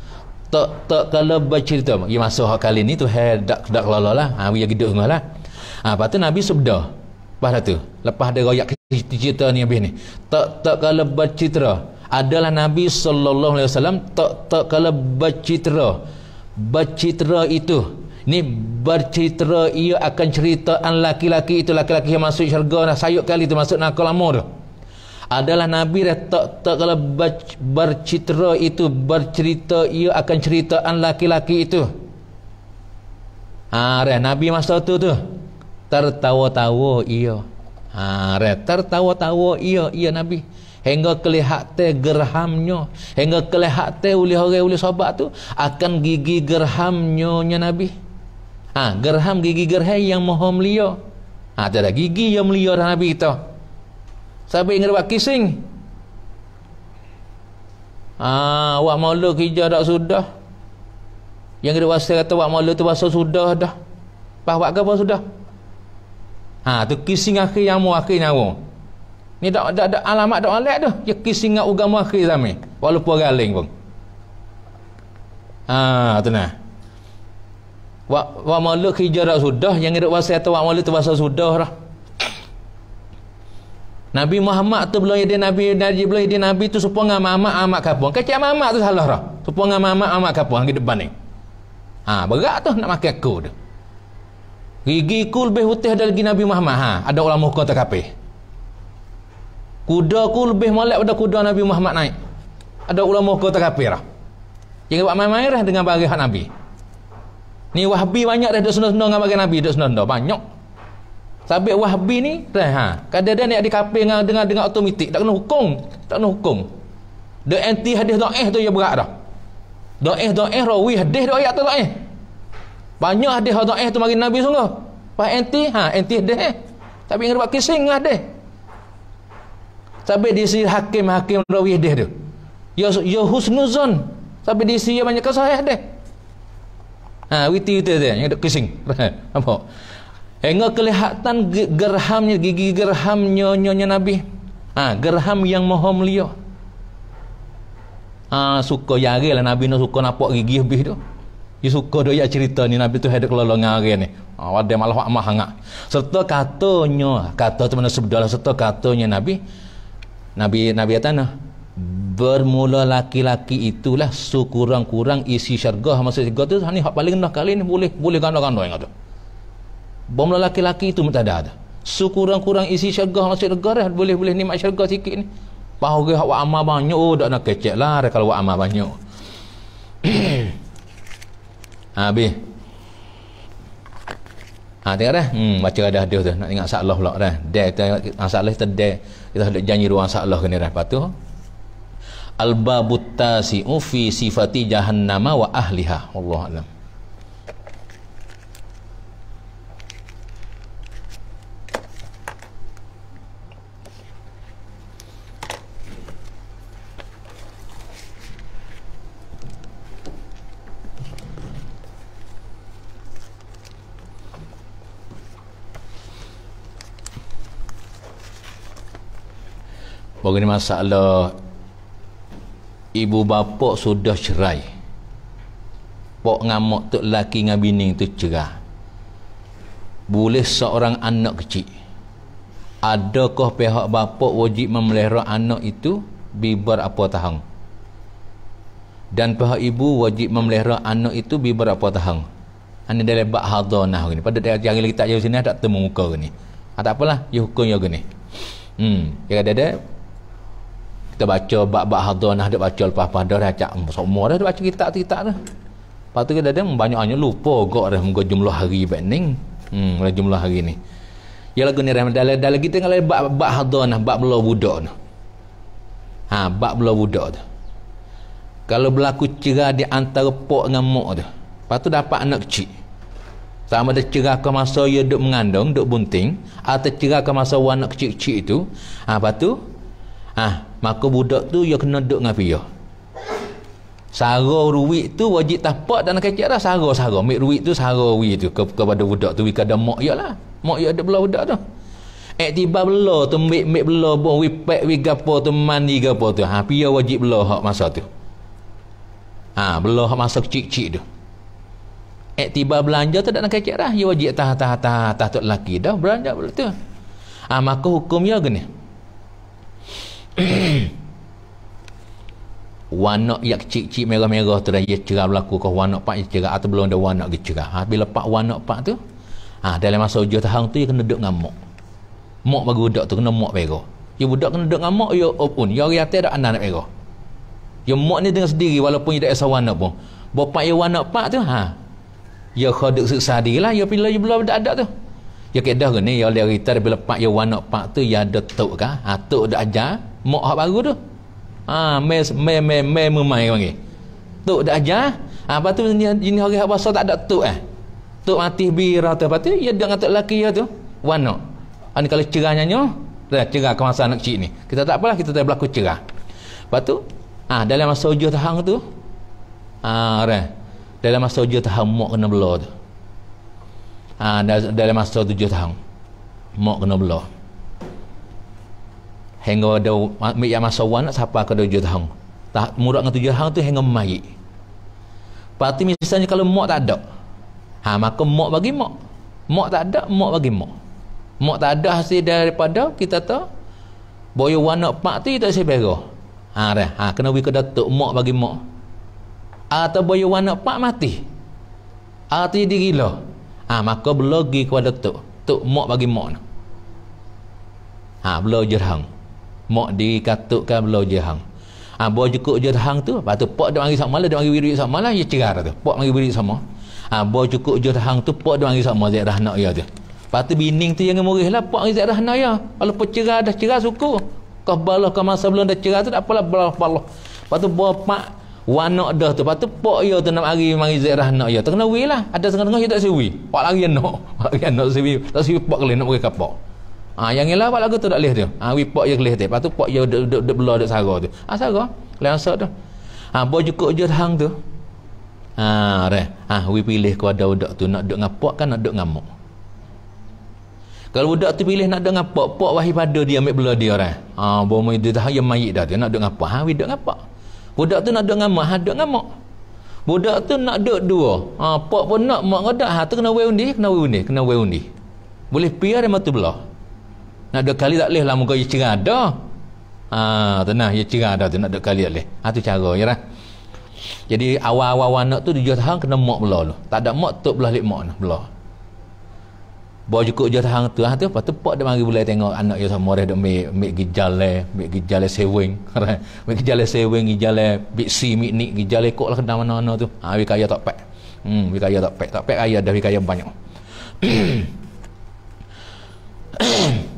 Tak kalau bercerita, dia masuk kali ni tu dak kelola lah. Dia hidup lah. Lepas tu Nabi sabda. Lepas dia royak cerita ni habis ni. Tak kalau bercerita, adalah Nabi sallallahu alaihi wasallam tak kalau bercerita. Bercerita itu ni bercerita, ia akan ceritaan laki-laki itu, laki-laki yang masuk syurga dah sayuk kali tu masuk nakal lama tu. Adalah Nabi dah tak kalau bercerita itu, bercerita ia akan ceritaan laki-laki itu. Nabi masa tu tertawa-tawa ia. Tertawa-tawa ia Nabi, hingga kelihatan gerhamnya, hingga kelihatan oleh orang oleh sahabat tu akan gigi gerhamnya Nabi. Gerham, gigi gerham yang maha melia. Tak ada gigi yang melia dah Nabi kita. Sampai ingat buat kising. Wak maula hijau tak sudah. Yang kita wasa kata wak maula tu wasa sudah dah. Pas wak apa sudah. Tu kising akhir yang mu akhir nyawa. Ni tak ada alamat tak alak tu. Ya kising agama akhir zaman. Walaupun galing pun. Tenang. Wak maula hijau tak sudah. Yang kita wasa kata wak maula tu wasa sudah dah. Nabi Muhammad tu belum jadi Nabi tu supaya amat kapung. Kecik amat tu salah dah. Supaya amat kapung di depan ni. Berat tu nak makan aku tu. Gigi ku lebih putih dari Nabi Muhammad. Ada ulama hukum tak kapih. Kuda ku lebih molek pada kuda Nabi Muhammad naik. Ada ulama kata kafir lah. Jangan buat main-main lah dengan bagi hak Nabi. Ni Wahabi banyak dah duk senang-senang dengan bagi Nabi, duk senang banyak. Sabit Wahabi ni dah kadang-kadang dia dikafir dengan automatik, tak kena hukum, tak kena hukum. Dia anti hadis dhaif tu dia berat dah. Dhaif rawi hadis dia ayat tu dhaif. Banyak hadis dhaif tu bagi Nabi sungguh. Pas anti anti hadis. Tapi ngah buat kising hadis. Sampai di sisi hakim rawi hadis tu. Ya husnuzon. Sampai di sisi banyak sahih hadis. Witi tu yang duk kising. Nampak? Hingga kelihatan gerhamnya, gigi gerhamnya Nabi. Gerham yang maha mulia. Suka jari lah Nabi ni suka nampak gigi habis tu. Dia suka dia cerita ni Nabi tu ada kelolong hari ni. Ada malah amah hangak. Serta katanya, kata tu mana sebdalah serta katanya Nabi kata bermula laki-laki itulah sekurang-kurang isi syurga masa syurga tu ni hak paling rendah kali ni boleh ganda-ganda yang tu. Bermula laki-laki itu mutada. Sekurang-kurang isi syurga masa syurga dah boleh nikmat syurga sikit ni. Bahawa hak wa amal banyak dak nak kecek lah kalau wa amal banyak. Habis. Tengok dah. Baca dah hadis tu nak ingat salah pula dah. Dia masalah kita ada janji ruang salah kena dah. Lepas tu al-babut tasi'u fi sifati jahannama wa ahliha. Wallahu a'lam. Begini masalah ibu bapa sudah cerai. Pok ngamuk tu laki dengan bini tu cerai. Boleh seorang anak kecil. Adakah pihak bapa wajib memelihara anak itu biber apa tahun? Dan pihak ibu wajib memelihara anak itu biber apa tahun? Ini dalam bab hadanah gini. Pada dia jari kita jauh sini tak temu muka gini. Tak apalah, dia hukum ya gini. Dia ada kita baca bab-bab hadanah, dia baca lepas pada dah cak semua dah baca kitab dah. Lepas tu kita ada banyaknya lupa gak dah muka jumlah hari bening. Jumlah hari ni. Ya lagu ni dalam kita kalau bab hadanah, bab belah budak tu. Bab belah budak tu. Kalau berlaku cerai di antara pok dengan mak tu. Lepas tu dapat anak kecil. Sama ada cerai ke masa dia duk mengandung, duk bunting, atau cerai ke masa anak kecil-kecil itu. Lepas tu maka budak tu dia kena duduk dengan pia. Sara ruwit tu wajib tapak dan kecek dah sara. Ambil ruwit tu sara ruwit tu kepada budak tu kada mak dia lah. Mak dia ada belah budak tu. Tiba belah tu ambil belah bon wipek wi gapo tu mandi gapo tu. Pia wajib belah hak masa tu. Belah hak masa kecil-kecil tu. Tiba belanja tu tak nak kecek dah. Dia wajib tah tu lelaki dah belanja belah tu. Maka hukum dia gini. Wanak yang kecil-kecil merah-merah tu dah ia cerah berlaku kau wanak pak ia cerah atau belum ada wanak dia cerah. Bila pak wanak pak tu dalam masa ujian tahun tu dia kena duduk dengan mak bagi budak tu kena mak pera. Ya budak kena duduk dengan mak ya pun ya hari atas dak anak nak pera. Ya mak ni dengan sendiri walaupun dia tak asa wanak pun. Bapak ya wanak pak tu ya khadik siksa dirilah ya bila dia belum ada tu. Ya kedah ni ya dia cerita bila pak ya wanak pak tu ya ada tok kah? Tok dak ajar mak hak baru tu. Me memai panggil. Tok dak ajar. Lepas tu ini hari hak bahasa tak ada tok Tok mati bira tu. Lepas tu ya dengan tok lelaki ya tu. Wanak. Ni kalau cerahnya dah cerah ke masa anak kecil ni. Kita tak apalah kita tak berlaku cerah. Lepas tu dalam masa ujian tahang tu dalam masa ujian tahang mak kena belah tu. Dalam masa 7 tahun mak kena belah hingga ada yang masa wan siapa ke 7 tahun murid dengan 7 tahun tu hingga mari. Pasti misalnya kalau mak tak ada maka mak bagi mak tak ada mak bagi mak tak ada hasil daripada kita tahu boyo wanak pak tu tak sebera kena bagi ke datuk mak bagi mak atau boyo wanak pak mati atau dia gila maka belogi kepada tok mak bagi mak belo jerang mak dikatukkan belau je hang. Bo cukup je hang tu, lepas tu pak dak mari sama lah, dak mari wirid sama lah, ya cegar tu. Pak mari wirid sama. Bo cukup je hang tu, pak dak mari sama zat rahnak ya tu. Lepas tu bining tu yang murih lah, pak mari zat rahnak ya. Kalau pecerah dah cerah suku. Kau balah kau masa belum dah cerah tu tak apalah balah. Lepas tu bapak wanak dah tu. Lepas tu pak ya tu nak mari zat rahnak ya. Tengah wi lah. Ada tengah-tengah ya tak siwi. Pak lari anak. Pak lari anak siwi. Tak siwi pak kelih nak bagi kapak. Yang ngelah pak lagu tu tak leh dia. Wi pak je kelih tu. Lepas tu pak je duk belah duk sara tu. Sara. Langsat tu. Bo cukup je hang tu. Wi pilih kepada budak tu nak duk ngapak kan nak duk ngamuk. Kalau budak tu pilih nak duk ngapak, pak wahi pada dia ambil belah dia orang. Bo mai dia dah yang mayit dah dia nak duk ngapak. Wi duk ngapak. Budak tu nak duk ngamuk, duk ngamuk. Budak tu nak duk dua. Pak pun nak mak ngodak. Tu kena we undi. Boleh piar dia matu belah. Nak duk kali tak leh lah muka dia cerah dah. Tenang dia cerah dah tu nak duk kali tak leh. Tu cara ya lah. Jadi awal-awal anak tu dia hang kena mak belah lu. Tak ada mak tok belah lek mak nah belah. Bawa cukup je hang tu lepas tu pak dak mari boleh tengok anak dia sama dah duk ambil gijale sewing. Ambil gijale sewing, gijale biksi miknik, gijale kok lah kedai mana-mana tu. Wi kaya tak pak. Wi kaya tak pak kaya dah wi kaya banyak.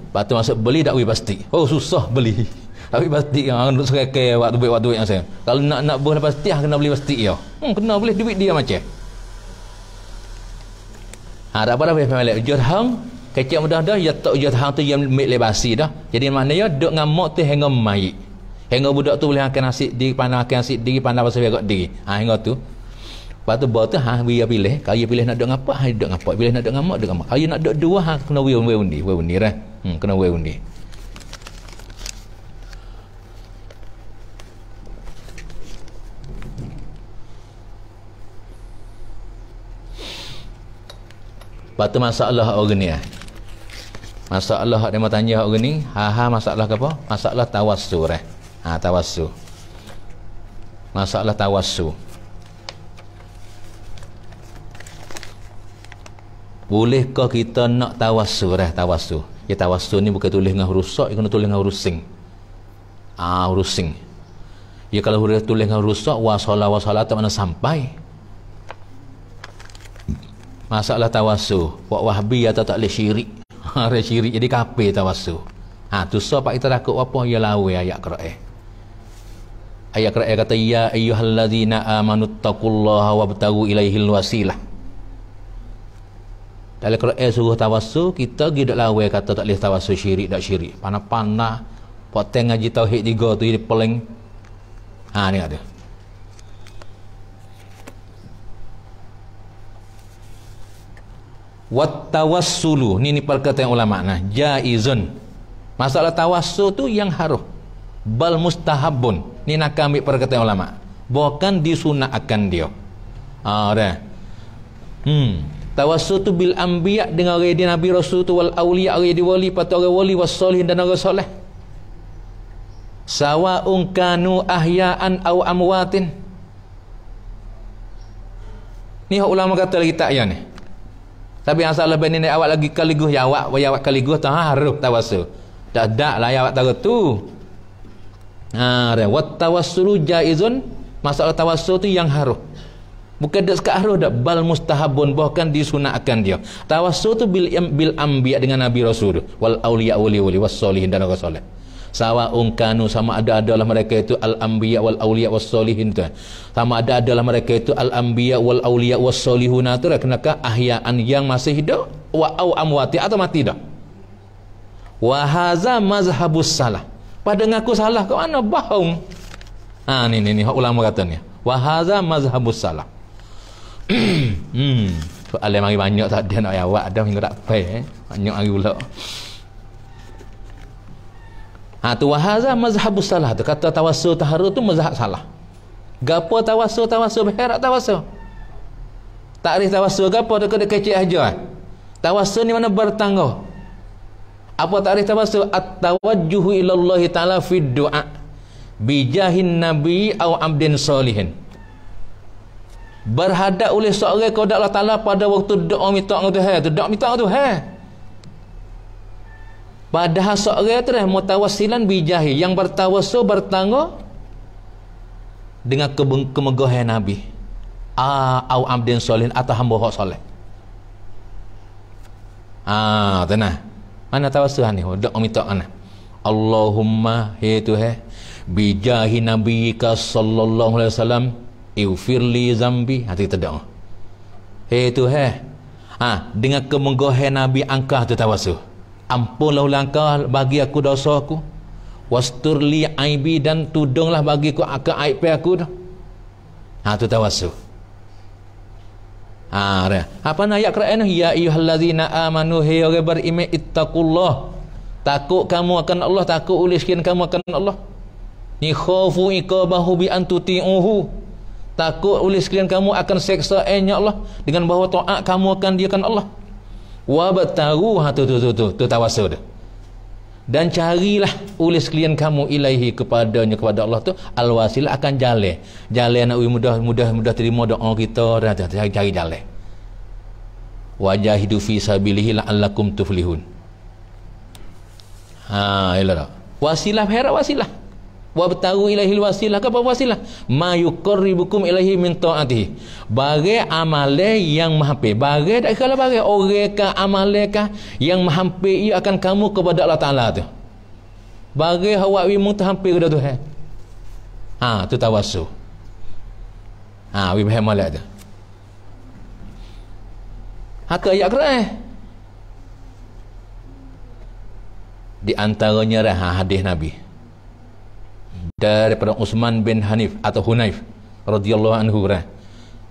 Lepas tu masuk beli tak wi pasti. Susah beli. Tapi pasti yang sekai waktu yang saya. Kalau nak boleh pasti kena beli pasti ya. Kena boleh duit dia macam. Tak apa dah boleh melek ujud hang kecil mudah dah ya tak ujud hang tu yang mik lebasi dah. Jadi maknanya duk ngamuk tu hingga mai. Hingga budak tu boleh akan nasi diri pandang akan nasi diri pandang pasal agak diri. Hingga tu. Lepas tu bawa tu dia pilih. Kalau dia pilih nak duk ngapa, duk ngapa. Pilih nak duk ngamuk, duk ngamuk. Kalau dia nak duk dua kena we undi dah. Kena we undi. Lepas tu masalah orang ni masalah dia mau tanya orang ni masalah apa? Masalah tawassul tawassul. Masalah tawassul. Bolehkah kita nak tawassul tawassul? Ya tawassul ni bukan tulis dengan huruf sa, kena tulis dengan huruf sing. Huruf sing. Ya kalau huruf tulis dengan huruf sa wasala tak mana sampai. Masalah tawassul, buat wahbi atau tak boleh syirik. Syirik jadi kafir tawassul. Tu sebab kita takut apa ya lawe ayat Quran. Ayat Quran kata ya ayyuhallazina amanu taqullaha wabtagu ilaihil wasilah. Dalam Quran suruh tawassul, kita gi dak lawe kata tak boleh tawassul syirik dak syirik. Panah-panah poteng ngaji tauhid 3 tu jadi peling. Ni ada. Wat tawassulu ni perkataan ulama jaizun. Masalah tawassul tu yang haruh bal mustahabun. Ni nak ambil perkataan ulama bukan disunatkan dia. Dah tawassul tu bil anbiya dengan orang di nabi rasul tu wal auliya orang di wali patut orang wali was solihin dan orang soleh sawa'un kanu ahya'an aw amwatin. Ni ulama kata lagi tak ya ni. Tapi yang salah benih ni awak lagi kaligus ya awak kaligus tu harus tawassul. Tak lah ya awak tahu tu. Wat tawassulu jaizun. Masalah tawassul tu yang harus. Bukan dak sekat harus dak bal mustahabun bahkan disunatkan dia. Tawassul tu bil anbiya dengan nabi rasul wal auliya wali was solihin dan orang soleh. Sawa'un kanu sama ada adalah mereka itu al anbiya wal auliya was solihin tu. Sama ada adalah mereka itu al anbiya wal auliya was solihuna tu kenakah ahyaan yang masih hidup wa au amwati atau mati dah. Wa haza mazhabus salah. Pada ngaku salah ke mana bohong. Ni ulama katanya. Wa haza mazhabus salah. Soalan mari banyak tak ada nak jawab ada hingga tak pai banyak hari pula. Tu wahaza mazhabus salah tu kata tawassul taharu tu mazhab salah. Gapo tawassul berak tawassul. Takrif tawassul gapo dekat kecil aja. Tawassul ni mana bertangguh. Apa takrif tawassul? At-tawajjuhu ila Allah taala fi du'a bi jahin nabi aw abdin solihin. Berhadap oleh seorang kepada Allah Taala pada waktu doa minta dengan Tuhan tu, doa minta dengan Tuhan. Padahal seorang tu mutawassilan bijahi, yang bertawassul bertangga dengan kemegahan Nabi. Au abdin solih, atau hamba hak soleh. Tenang. Mana tawassul ni? Doa minta ana. Allahumma he Tuhan, bijahi nabiyika sallallahu alaihi wasallam, ighfirli zambi. Hati kita doa. He Tuhan, dengan kemegahan Nabi angkah tu tawassul. Ampunlah langkah bagi aku dosa aku. Wasturli aibi, dan tudunglah bagiku akan aib aku tu. Tu tawassul. Apa ayat Quran ni? Ya ayyuhallazina amanu, hai orang beriman, ittaqullah. Takut kamu akan Allah, takut oleh sekian kamu akan Allah. Ni khafu iqabahu bi an tuti'uhu. Takut oleh sekalian kamu akan seksaannya Allah, dengan bahawa taat kamu akan dia kan Allah. Wa bataru, tu tawassul. Dan carilah oleh sekalian kamu ilaihi, kepadanya, kepada Allah tu alwasilah, akan jalan nak mudah terima doa kita, dan cari jalan. Wajahidu fi sabilihi la'allakum tuflihun. Ialah wasilah, herat wasilah. Wabtaru ilahil wasilah. Apa wasilah? Ma yuqarribukum ilahi min ta'atihi. Bagai amale yang mahampi. Bagai tak kala bagai orang kah, amale kah yang mahampi ia akan kamu kepada Allah Ta'ala tu. Bagai awak wimu terhampi kepada Tuhan. Tu tawassul. Wi faham malak tu. Hak ayat Quran. Di antaranya hadis Nabi daripada Utsman bin Hanif atau Hunayf radhiyallahu anhu,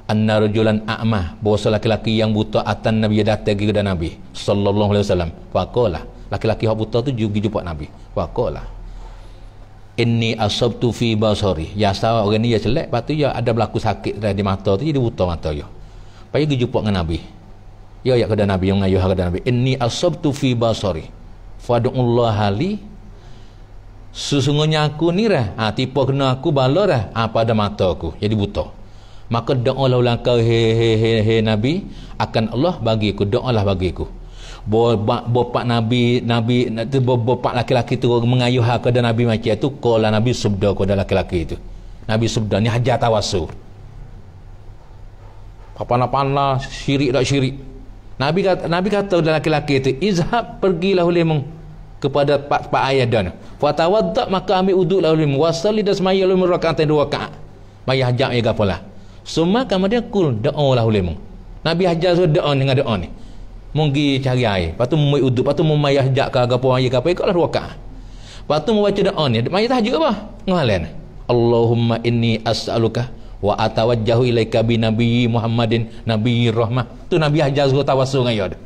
anna rajulan a'ma, bahawa laki-laki yang buta atan Nabi datang kepada Nabi sallallahu alaihi wasallam. Faqala, laki-laki yang buta tu juga jumpa Nabi. Faqala, inni asabtu fi basari. Ya sawa orang ni ya celak, lepas tu ya ada berlaku sakit di mata tu, jadi buta mata ya. Payah pergi jumpa dengan Nabi. Ya kepada Nabi, yang ngayuh kepada Nabi, inni asabtu fi basari fad'ullaha li. Sesungguhnya aku ni tipu kena aku bala pada mata aku, jadi buta. Maka doalah ulang kau, he Nabi, akan Allah bagi aku, doalah bagi aku. Bapak Nabi bapak laki-laki tu mengayuh kepada Nabi macam itu. Qala, Nabi sabda kepada laki-laki itu. Nabi sabda ni hajar tawassul. Apa-apa syirik tak syirik. Nabi kata kepada laki-laki itu, izhab, pergilah ulimu kepada pak ayah dan fatawadda, maka ambil uduk lah ulimu, wasalli dan semaya ulimu rakaatain 2 rakaat. Maya hajak ya gapalah. Semua kemudian kul doa lah ulimu. Nabi hajar doa dengan doa ni. Mungkin cari air, lepas tu membuat uduk, lepas tu membayar hajak ke apa maya ke apa, ikutlah 2 rakaat. Lepas tu membaca doa ni, maya tahajud apa? Ngalan. Allahumma inni as'aluka wa atawajjahu ilaika bi nabiyyi Muhammadin nabiyyi rahmah. Tu Nabi hajar suruh tawassul dengan dia.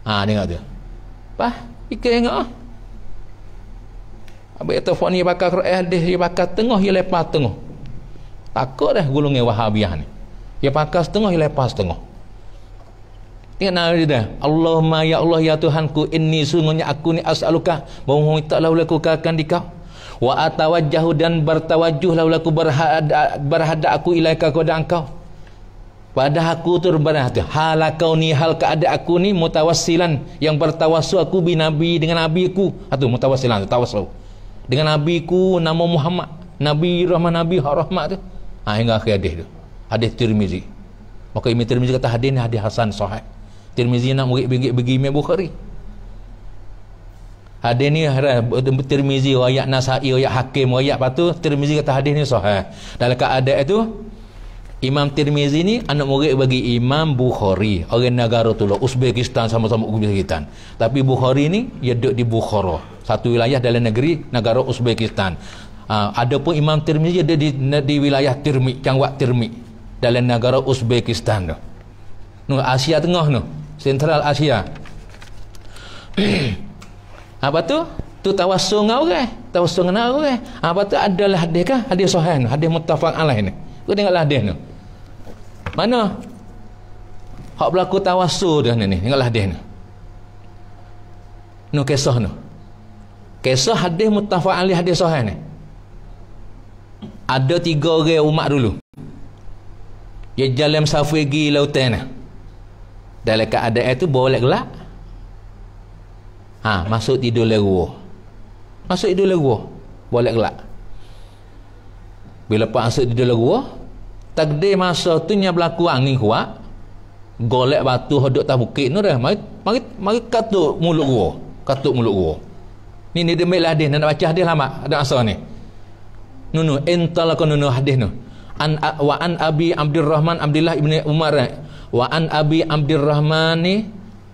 Dengar tu. Ikan engak. Abang telefon ni bakal Quran hadis, dia bakal tengah, dia lepas tengah. Takut dah golongan Wahabiyah ni. Dia bakal setengah, dia lepas setengah. Tengok Nabi dah. Allahumma ya Allah ya Tuhanku, inni sungguhnya aku ni as'aluka, mohon mintalah aku akan dikau. Wa atawajjahu, dan bertawajuhlah aku berhadap aku ilaika kepada engkau. Pada aku tu berhadap halakau ni, hal keadaan aku ni mutawassilan, yang bertawassul aku bi Nabi, dengan nabiku. Itu mutawassilan, tawassul dengan nabiku nama Muhammad, Nabi rahmat, Nabi rahmat tu. Hingga akhir hadis tu. Hadis Tirmizi. Maka Imam Tirmizi kata hadis ni hadis hasan sahih. Tirmizi nak murid bagi Imam Bukhari. Hadis ni Tirmizi, riwayat Nasa'i, riwayat Hakim, riwayat patu Tirmizi kata hadis ni sahih. Dalam keadaan itu Imam Tirmizi ni anak murid bagi Imam Bukhari, orang negara tu lah, Uzbekistan, sama-sama Uzbekistan. Tapi Bukhari ni dia duduk di Bukhara, satu wilayah dalam negeri negara Uzbekistan. Adapun Imam Tirmizi dia di wilayah Tirmi, Cangwak Tirmi, dalam negara Uzbekistan tu. Asia Tengah tu, Central Asia. Apa tu? Tu tawassul dengan orang, tawassul dengan orang. Apa tu adalah hadis kah? Hadis sahih, hadis muttafaq alaih ni. Kau tengoklah hadis tu. Mana hak berlaku tawassul dah ni, tengoklah hadis ni. Kisah ni. Kisah hadis muttafaq alaih, hadis sahih ni. Ada 3 orang umat dulu. Dia jalan musafir pergi lautan ni. Dalam keadaan itu boleh gelap. Masuk tidur leruh. Masuk tidur leruh. Boleh gelak. Bila masuk tidur leruh, takdir masa tu nya berlaku angin kuat. Golek batu hodok tak bukit tu dah. Mari katuk mulut gua. Katuk mulut gua. Ni demik lah hadis nak baca hadis lama ada asal ni. Nunu entala nunu hadis nu. Wa an Abi Abdurrahman Abdullah ibni Umar wa an Abi Abdurrahman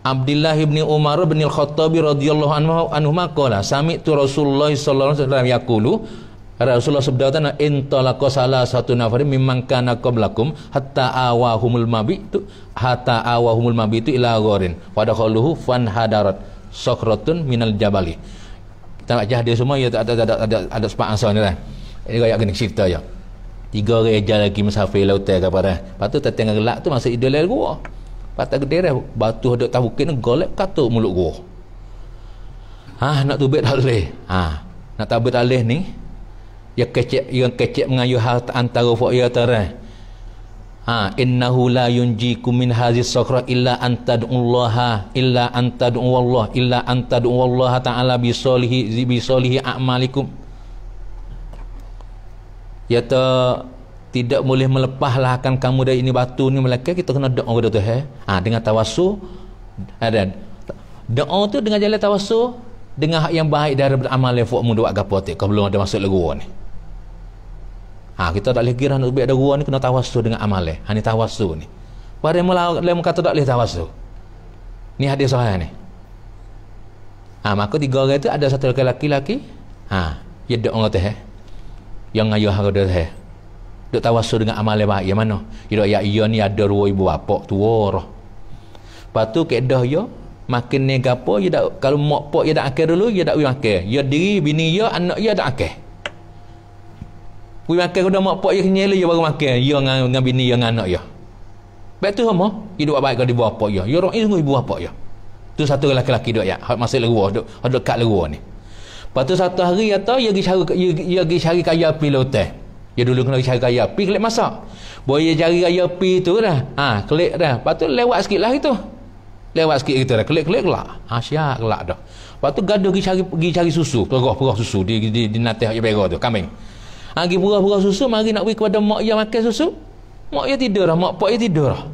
Abdullah ibni Umar bin Al-Khattab radhiyallahu anhu qala sami'tu Rasulullah sallallahu alaihi wasallam yaqulu Rasulullah sabda intalaqa salah satu nafar mimman kana qablakum hatta awahumul mabitu ila gharin wa dakhaluhu fan hadarat sakratun minal jabali. Kita baca hadis semua ya ada sepak ansar ni kan. Ini ayat kena cerita je. 3 orang ejal lagi musafir lautan kepada. Lepas tu tengah gelak tu masuk idol air gua. Patah gede dah batu hadap tak bukit ni golek katuk mulut gua. Nak tubik tak boleh. Nak tabut alih ni yang kecek mengayuh antara fok ya tara. Innahu la yunjikum min hazis sakra illa antad'ullaha illa antad'ullaha ta'ala bi solihi a'malikum. Yata tidak boleh melepaslah akan kamu dari ini batu ni melainkan kita kena doa kepada Tuhan. Dengan tawassul dan doa tu dengan jalan tawassul dengan hak yang baik daripada amal yang fokmu buat gapo tak kau belum ada masuk legua ni. Kita tak boleh kira nak buat legua ni kena tawassul dengan amal ni tawassul ni. Pada mula kata tak boleh tawassul. Ni hadis sahih ni. Maka 3 orang tu ada satu lelaki. Dia doa kepada Tuhan. Yang ngayuh kepada Tuhan. Duk tawassul dengan amal yang baik yang mana? Dia ni ada 2 ibu bapa tua roh. Lepas tu kedah dia makin ni gapo dia dak kalau mak pak dia dak akal dulu dia dak makan. Dia diri bini dia anak dia dak akal. Wi makan sudah mak pak dia kenyal dia baru makan. Dia dengan bini dia dengan anak dia. Baik tu semua dia buat baik kepada ibu bapa dia. Dia orang sungguh ibu bapa dia. Tu satu lelaki duk ya hak masuk lerua duk kat lerua ni. Lepas tu satu hari atau dia pergi cari kayu api lautan. Dia dulu kena cari kayu api kelik masak. Boleh cari kayu api tu dah. Kelik dah. Lepas tu lewat sikit lah itu. Lewat sikit kita dah kelik-kelik kelak. Siap kelak dah. Lepas tu gaduh pergi cari susu, perah susu di natih yang bera tu, kambing. Pergi perah susu, mari nak pergi kepada mak dia makan susu. Mak dia tidur dah, mak pak dia tidur dah.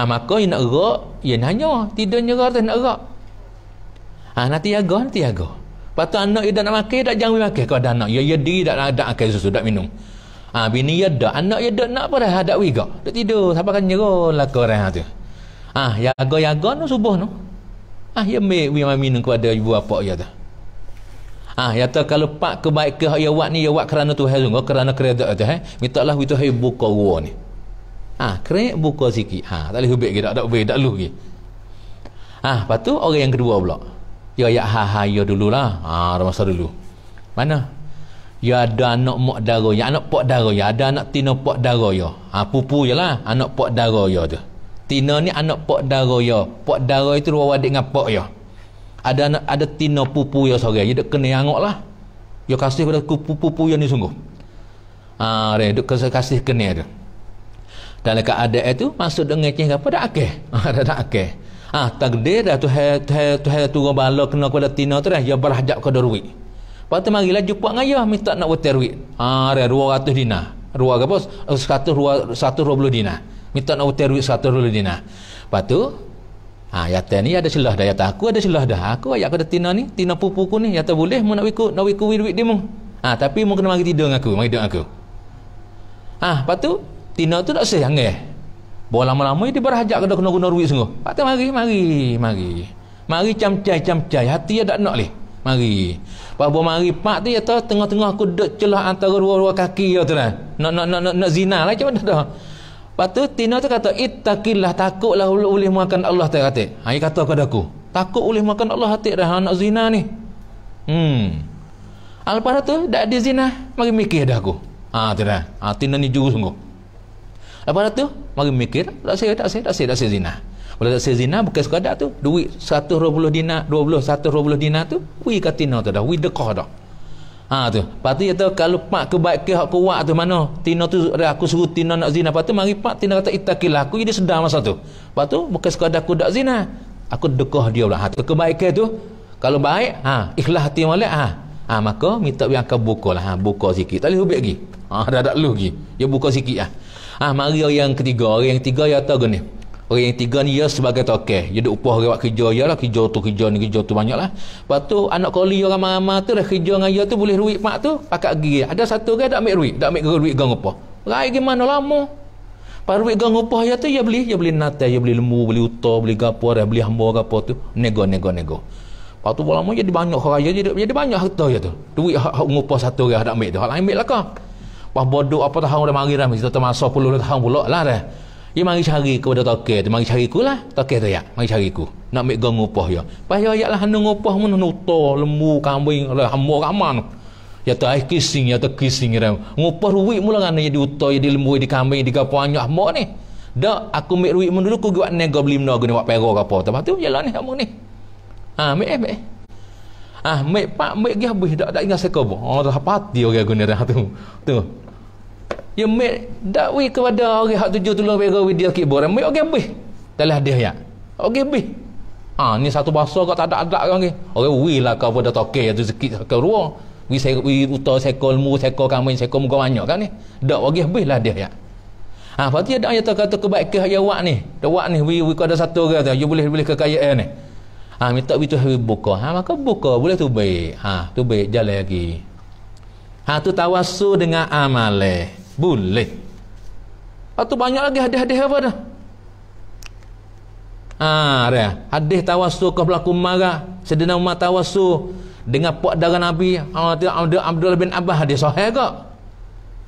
Maka dia nak gerak, dia nanya, tidur nyerah tu nak gerak. Nanti jaga. Lepas tu anak dia nak makan, tak jangan makan kepada anak. Dia diri tak makan susu, tak minum. Bini dia dak, anak dia dak nak apa dah, dak wigak. Dak tidur, sampai kan nyerah lah ke orang tu. Jaga no subuh no. Ya ambil minum kepada ibu bapa dia tu. Ya tu kalau pak kebaikan dia buat ni dia buat kerana Tuhan sungguh, kerana kereta Tuhan. Mintalah we Tuhan buka gua ni. Kerek buka sikit. Tak boleh hubik ke tak boleh tak lu ke. Lepas tu orang yang kedua pula. Dia ya dululah. Masa dulu. Mana? Ya ada anak mak dara, ya anak pak dara, ya ada anak tina pak dara ya. Pupu jelah anak pak dara ya tu. Tina ni anak pak dara ya. Pak dara itu ruang adik dengan pak ya. Ada tina pupu ya seorang. Dia kena angok lah. Dia kasih kepada pupu ya ni sungguh. Dia kasih kena tu. Dan lekat adik itu masuk dengan ngeceh apa dak akeh. Dak akeh. Takdir dah Tuhan turun bala kena kepada tina tu dah. Dia berhajat kepada duit. Lepas tu marilah jumpa dengan dia minta nak buat duit. 200 dinar. Ruang apa? 120 dinar. Minta nak utir duit 100 dinar. Lepas tu yata ni ada celah dah, yata aku ada celah dah. Aku ayat kata tina ni, tina pupuku ni yata boleh mu nak ikut duit dia mu. Tapi mu kena mari tidur dengan aku, mari tidur dengan aku. Lepas tu tina tu tak seh angeh. Bawa lama-lama dia berhajat kena guna duit sungguh. Lepas tu mari camcai hati dia tak nak leh. Mari. Lepas mari pak tu yata tengah-tengah aku duduk celah antara dua kaki dia tu dah. Nak zina lah macam mana dah. Lepas tu tina tu kata ittaqillah, takutlah boleh makan Allah tak kata. Dia kata kepada aku, takut boleh makan Allah hati dah nak zina ni. Lepas tu dak ada zina, mari mikir dah aku. Tu dah. Tina ni juru sungguh. Lepas tu mari mikir, tak saya zina. Kalau tak saya zina bukan sekadar tu duit 120 dinar, 120 dinar tu wi kat tina tu dah, wi dekah dah. Tu. Lepas tu kata kalau pak kebaikan hak kuat tu mana? Tina tu aku suruh tina nak zina. Lepas tu mari pak tina kata ittaqillah. Aku jadi sedar masa tu. Lepas tu bukan sekadar aku tak zina. Aku dekah dia pula. Kebaikan tu Kalau baik, ikhlas hati molek, maka minta biar kau bukalah, buka sikit. Tak boleh hubik lagi. Dah lu lagi. Dia buka sikit mari orang yang ketiga ya tahu ni. Orang yang tiga ni ya sebagai toke. Dia duk upah orang buat kerja ya lah, kerja tu banyaklah. Lepas tu anak koli orang ramai tu dah kerja dengan dia tu boleh duit mak tu, pakat gigi. Ada satu orang tak ambil duit, tak ambil duit gang upah. Rai gimana lama? Pada duit gang upah dia tu dia beli natai, dia beli lembu, beli uta, beli gapo, beli hamba gapo tu, nego. Lepas tu lama jadi banyak raya jadi banyak harta dia tu. Duit hak ngupah satu orang tak ambil tu, hak lain ambil lah kau. Pas bodoh apa tahun dah mari dah mesti termasuk 10 tahun pula lah dah. Dia mari cari kepada toke tu, mari cari ku lah. Toke tu ya, mari cari ku. Nak ambil gang upah dia. Pas ya lah hanu ngupah mun uta, lembu, kambing, hamba ramai. Ya tu ai kissing dia. Ngupah duit mula kan jadi uta, jadi lembu, jadi kambing, jadi gapo banyak hamba ni. Dak aku ambil duit mun dulu ku buat nego beli benda guna buat pero gapo. Lepas tu jalan ni kamu ni. Ambil. Ambil pak pergi habis dak ingat sekobo. Dah pati orang guna dah tu. Tu. Ya ambil dak wi kepada orang hak tuju tolong pero dia kibor. Ambil orang habis. Dalah dia ya. Orang habis. Ni satu bahasa kau tak ada orang ni. Orang wi lah kau pada toke tu sikit ke ruang. Wi uta sekol mu, sekol kambing, sekol muka banyak kan ni. Dak orang habis lah dia ya. Lepas tu ada ayat kata kebaikan hak awak ni. Awak ni wi kau ada satu orang tu, you boleh kekayaan ni. Minta itu hari buka. Maka buka boleh tu baik. Tu baik jalan lagi. Tu tawassul dengan amale. Boleh. Tu banyak lagi hadis-hadis apa dah? Dah. Hadis tawassul ke berlaku marah. Sedina umat tawassul dengan puak darah Nabi. Abdullah bin Abbas hadis sahih ke?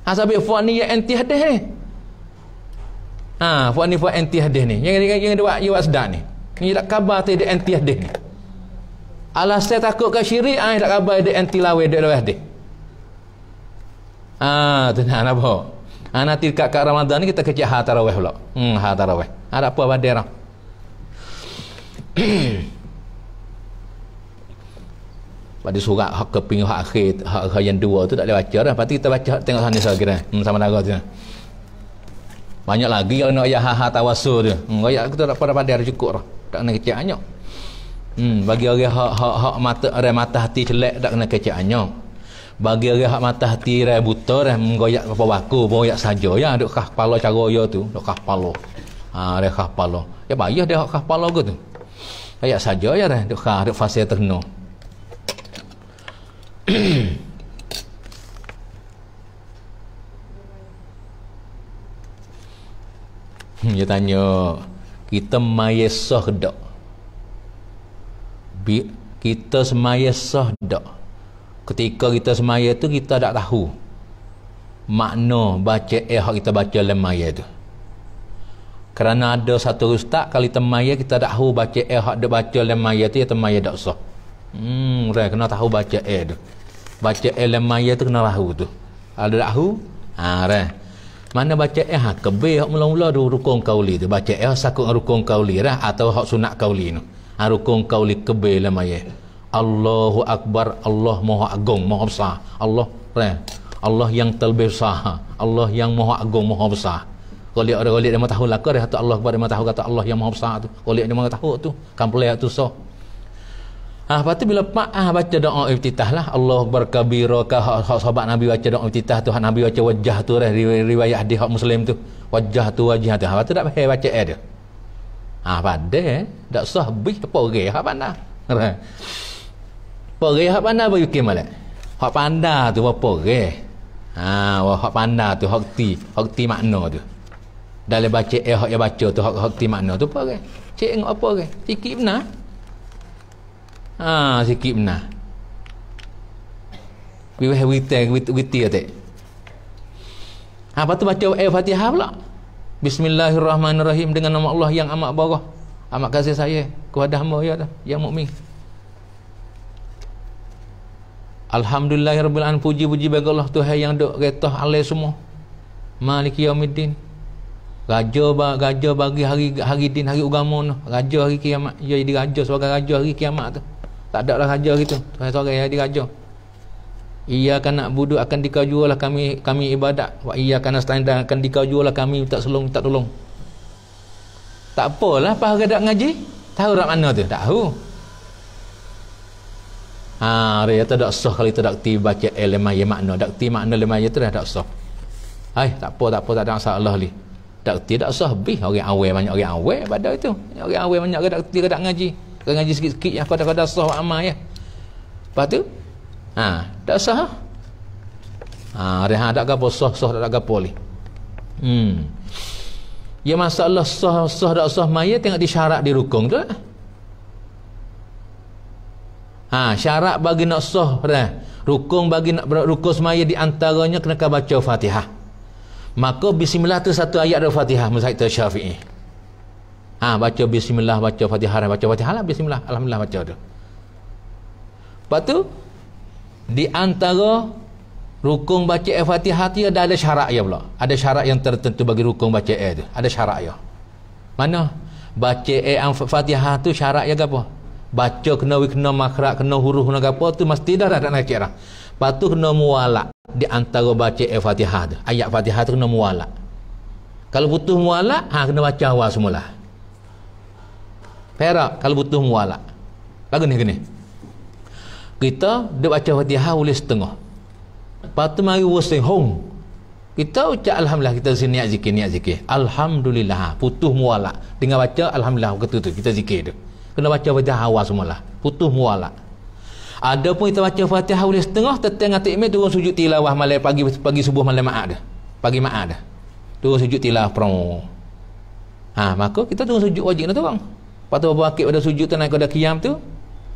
Sabit fuad ni yang anti hadis ni. Fuad anti hadis ni. Yang dia buat sedar ni. Ni tak khabar tu dia anti hadis ni. Alasan takut ke syirik, tak khabar dia anti lawe dia hadis. Tu nak apa? Nanti kat Ramadan ni kita kecik tarawih pula. Tarawih. Ada apa pada orang? Pada surat hak keping hak akhir hak yang dua tu tak boleh baca dah. Lepas tu kita baca tengok sana saya kira. Sama darah tu. Banyak lagi kalau nak ayat tawassul tu. Ayat kita tak pada cukup dah. Tak kena kecil anyok. Bagi orang hak mata hati celak tak kena kecil anyok. Bagi orang hak mata hati buta dah menggoyak apa baku, boyak saja ya duk kah kepala cara ya tu, duk kah kepala. Dia kah kepala. Ya bayar dia hak kah kepala ke tu. Ayat saja ya dah duk fasih terno. Dia tanya kita mayesah dak? Kita semayesah dak? Ketika kita semaya tu kita tak tahu makna baca hak kita baca dalam maya tu. Kerana ada satu ustaz kali temaya kita tak tahu baca hak dia baca dalam maya tu ya temaya tak sah. Kena tahu baca tu. Baca dalam maya tu kena tahu tu. Ada tak tahu? Mana baca kebe hak mula-mula tu rukun kauli tu. Baca sakut rukun kauli dah atau hak sunat kauli tu. Rukun kauli kebe dalam maya. Allahu Akbar, Allah Maha Agung, Maha Besar. Allah yang terlebih besar. Allah yang Maha Agung, Maha Besar. Kalau dia mahu tahu lah ke dia kata Allah Akbar, dia mahu tahu kata Allah yang Maha Besar tu. Kalau dia mahu tahu tu, kampulai tu so. Lepas tu bila pak baca doa iftitah lah, Allah Akbar kabira ka hak sahabat Nabi baca doa iftitah tu, hak Nabi baca wajah tu dah riwayat hadis hak Muslim tu. Wajah tu. Lepas tu tak payah baca dia. Pada tak sah bih apa orang hak pandai. Pergi hak pandai bagi kim malak. Hak pandai tu apa orang? Hak pandai tu hak ti makna tu. Dalam baca hak yang baca tu hak ti makna tu apa orang? Cik tengok apa orang? Sikit benar. Sikit benar. Witi atik. Lepas tu baca Fatihah pula. Bismillahirrahmanirrahim dengan nama Allah yang amat barah, amat kasih sayang kepada hamba ya yang mukmin. Alhamdulillahirabbil alamin, puji bagi Allah Tuhan yang dok retah alai semua. Maliki yaumiddin. Raja bagi hari din, hari agama tu. Raja hari kiamat. Dia jadi raja sebagai raja hari kiamat tu. Tak ada lah raja gitu. Tuhan seorang yang jadi raja. Iyyaka na'budu akan dikajualah kami ibadat. Wa iyyaka nasta'in akan dikajualah kami minta tolong. Tak apalah pas ada ngaji. Tahu tak mana tu? Tahu. Dia tak sah kalau kita tak ti baca lemaya makna, tak ti makna lemaya tu dah tak sah. Tak apa tak ada masalah li. Tak ti tak sah bih orang awal banyak orang awal pada itu. Orang awal banyak ke tak ti ke tak ngaji. Ke ngaji sikit-sikit yang kadang-kadang sah amal ya. Lepas tu tak sah. Reha tak gapo sah tak gapo li. Ya masalah sah tak sah maya tengok di syarat di rukun tu. Syarat bagi nak sah rukun bagi nak rukun semaya di antaranya kena baca Fatihah. Maka bismillah tu satu ayat dari Fatihah mazhab Syafi'i. Baca bismillah, baca Fatihah, baca Fatihah lah bismillah, alhamdulillah baca tu. Lepas tu di antara rukun baca Fatihah tu ada syarat ya pula. Ada syarat yang tertentu bagi rukun baca tu. Ada syarat ya. Mana? Baca Fatihah tu syarat ya apa? Baca kena makhraj, kena huruf, kena apa tu mesti dah nak kira. Lepas tu kena muwalak di antara baca Fatihah tu. Ayat Fatihah tu kena muwalak. Kalau butuh muwalak, kena baca awal semula. Perak kalau butuh muwalak. Lagu ni gini. Kita duk baca Fatihah boleh setengah. Lepas tu mari wasing hong. Kita ucap alhamdulillah, kita sini niat zikir. Alhamdulillah, putuh muwalak. Dengan baca alhamdulillah begitu tu kita zikir tu. Kena baca Fatihah awal semula. Putuh muwalak. Ada pun kita baca Fatihah boleh setengah, tetang atik ime turun sujud tilawah malam pagi subuh malam Maat dah. Pagi Maat dah. Turun sujud tilawah pro. Maka kita turun sujud wajib tu bang. Lepas tu berbakit pada sujud tu naik pada qiyam tu.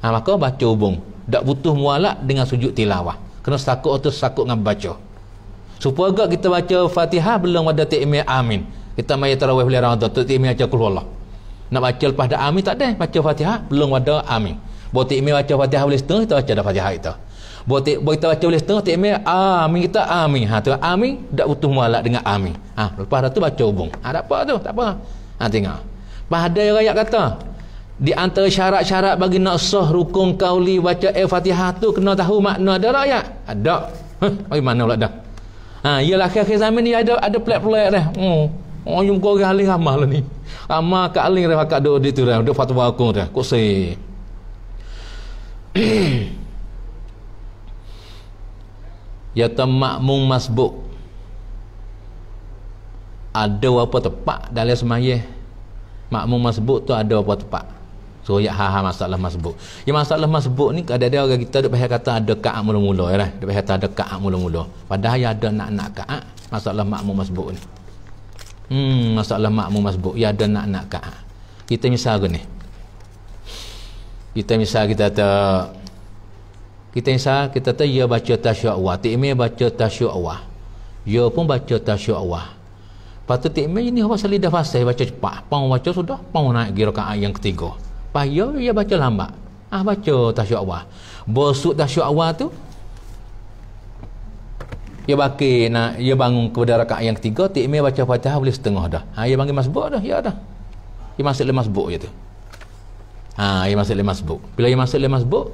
Maka baca hubung. Tak butuh muwalak dengan sujud tilawah. Kena sakut atau sakut dengan baca. Supaya agak kita baca Fatihah belum ada ta'mir amin. Kita mai tarawih boleh Ramadan tu ta'mir baca qul huwallah. Nak baca lepas dah amin tak ada, baca Fatihah belum ada amin. Buat ta'mir baca Fatihah boleh setengah, kita baca dah Fatihah kita. Buat kita baca boleh setengah ta'mir amin kita amin. Tu amin tak butuh muwalak dengan amin. Lepas dah tu baca hubung. Tak apa tu, tak apa. Tengok. Pada ayat kata di antara syarat-syarat bagi nak sah rukun qauli baca Fatihah tu kena tahu makna ada rakyat. Ada. Bagaimana pula dah? Ialah akhir-akhir zaman ni ada pelik-pelik dah. Yang kau orang alim amal lah ni. Amal kat alim dah kat duk itu dah. Duk fatwa aku dah. Kok say. Ya makmum masbuk. Ada apa tepat dalam semaya? Makmum masbuk tu ada apa tepat? So ya masalah masbuk. Ya masalah masbuk ni kadang-kadang orang kita duk payah kata ada ka'at mula-mula ya. Duk payah kata ada ka'at mula-mula. Padahal ya ada nak ka'at masalah makmum masbuk ni. Masalah makmum masbuk ya ada nak ka'at. Kita misal gini. Kita ya baca tasyahud awal. Tikmir baca tasyahud awal. Ya pun baca tasyahud awal. Lepas tu tikmir ini apa lidah fasih baca cepat. Pau baca sudah, pau naik pergi rakaat yang ketiga. Lepas ya baca lambat. Baca tasyahud awal. Bosuk tasyahud awal tu ya baki nak ya bangun kepada rakaat yang ketiga, tikmir baca Fatihah boleh setengah dah. Ya panggil masbuk dah, ya dah. Dia masuk le masbuk je tu. Ya masuk le masbuk. Bila dia masuk le masbuk,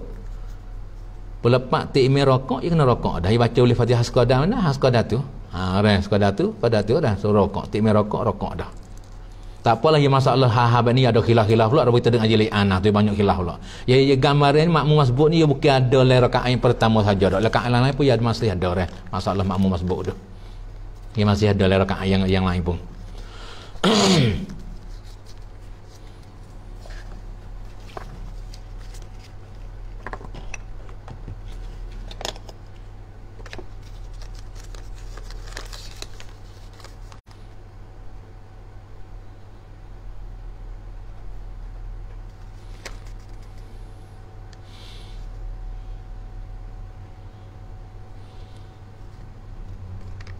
pelepak tikmir rokok, dia kena rokok dah. Dia baca boleh Fatihah sekadar mana? Sekadar tu. Sekadar tu dah suruh rokok. Tikmir rokok dah. Tak apalah ya masalah ni ada khilaf-khilaf pula kita dengar jeli tu banyak khilaf pula. Ya gambaran makmum masbuk ni ya bukan ada le rakaat yang pertama saja dak. Rakaat lain pun ya masih ada masalah makmum masbuk tu. Ya masih ada le rakaat yang lain pun.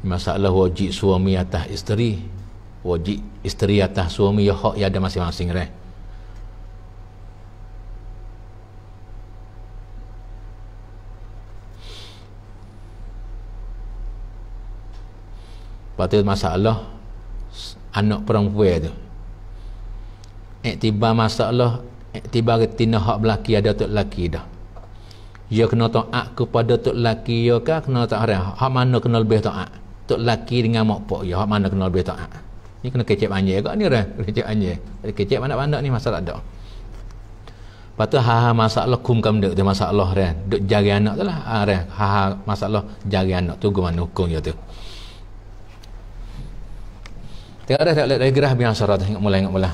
Masalah wajib suami atas isteri, wajib isteri atas suami, ya hak ya ada masing-masing Lepas tu masalah anak perempuan tu, iktibar ketina hak belaki ada tok lelaki dah. Dia kena taat kepada tok lelaki ya ke kena taat hak mana kena lebih taat? Tok lelaki dengan mak pak ya hak mana kena lebih taat? Ni kena kecek banyak agak ni kecek banyak. Kecek banyak-banyak ni masalah dak. Lepas tu ha masalah kum kam dek tu masalah dia. Dek jari anak tu lah. Dia ha masalah jari anak tu gimana hukum dia tu. Tengok dah tak ada gerah biang syarat ingat mula.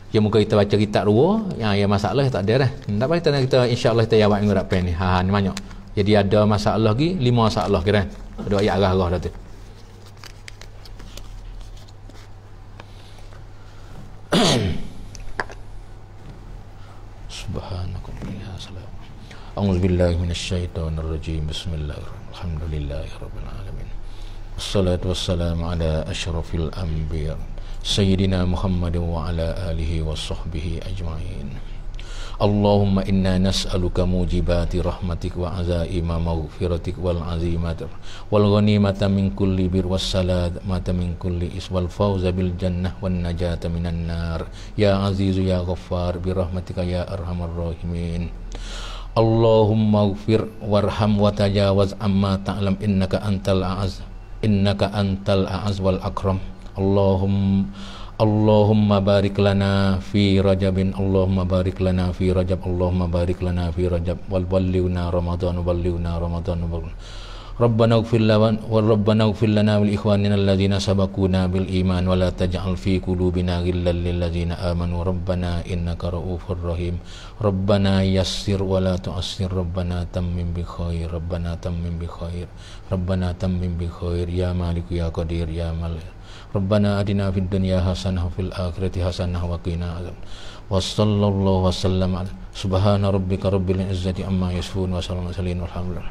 Ya muka kita baca kitab dua, yang masalah tak ada dah. Tak apa kita insya-Allah kita jawab minggu depan ni. Ni banyak. Jadi ada masalah lagi 5 masalah kira. Ada ayat arah-arah dah tu. Subhanakallahumma salam. A'udzubillahi minasyaitonirrajim. Bismillahirrahmanirrahim. Alhamdulillahirabbil alamin. Wassalatu wassalamu ala asyrafil anbiya sayyidina Muhammadin wa ala alihi wa sahbihi ajma'in. Allahumma inna nas'aluka mujibati rahmatik wa azaima maghfiratik wal azimat wal ghanimata min kulli bir was salamata min kulli iswal fawza bil jannah wan najata minan nar ya azizu ya ghaffar bi rahmatika ya arhamar rahimin. Allahumma ighfir warham wa tajawaz amma ta'lam innaka antal a'az wal akram. Allahumma barik lana fi Rajabin, Allahumma barik lana fi Rajab, Allahumma barik lana fi Rajab wal ballighna Ramadan Rabbana ighfir lana wal ikhwanina alladhina sabaquna bil iman wa la taj'al fi qulubina ghillan lil ladzina amanu rabbana innaka ra'ufur rahim. Rabbana yassir wa la tu'assir, Rabbana tammim bi khair, Rabbana tammim bi khair, Rabbana tammim bi khair ya Malik ya Qadir ya Malik. Rabbana atina fid dunya hasanah wa fil akhirati hasanah wa qina azab. Wa sallallahu wa sallam ala subhana rabbika rabbil izzati amma yasifun wa salamun alal mursalin walhamdulillah.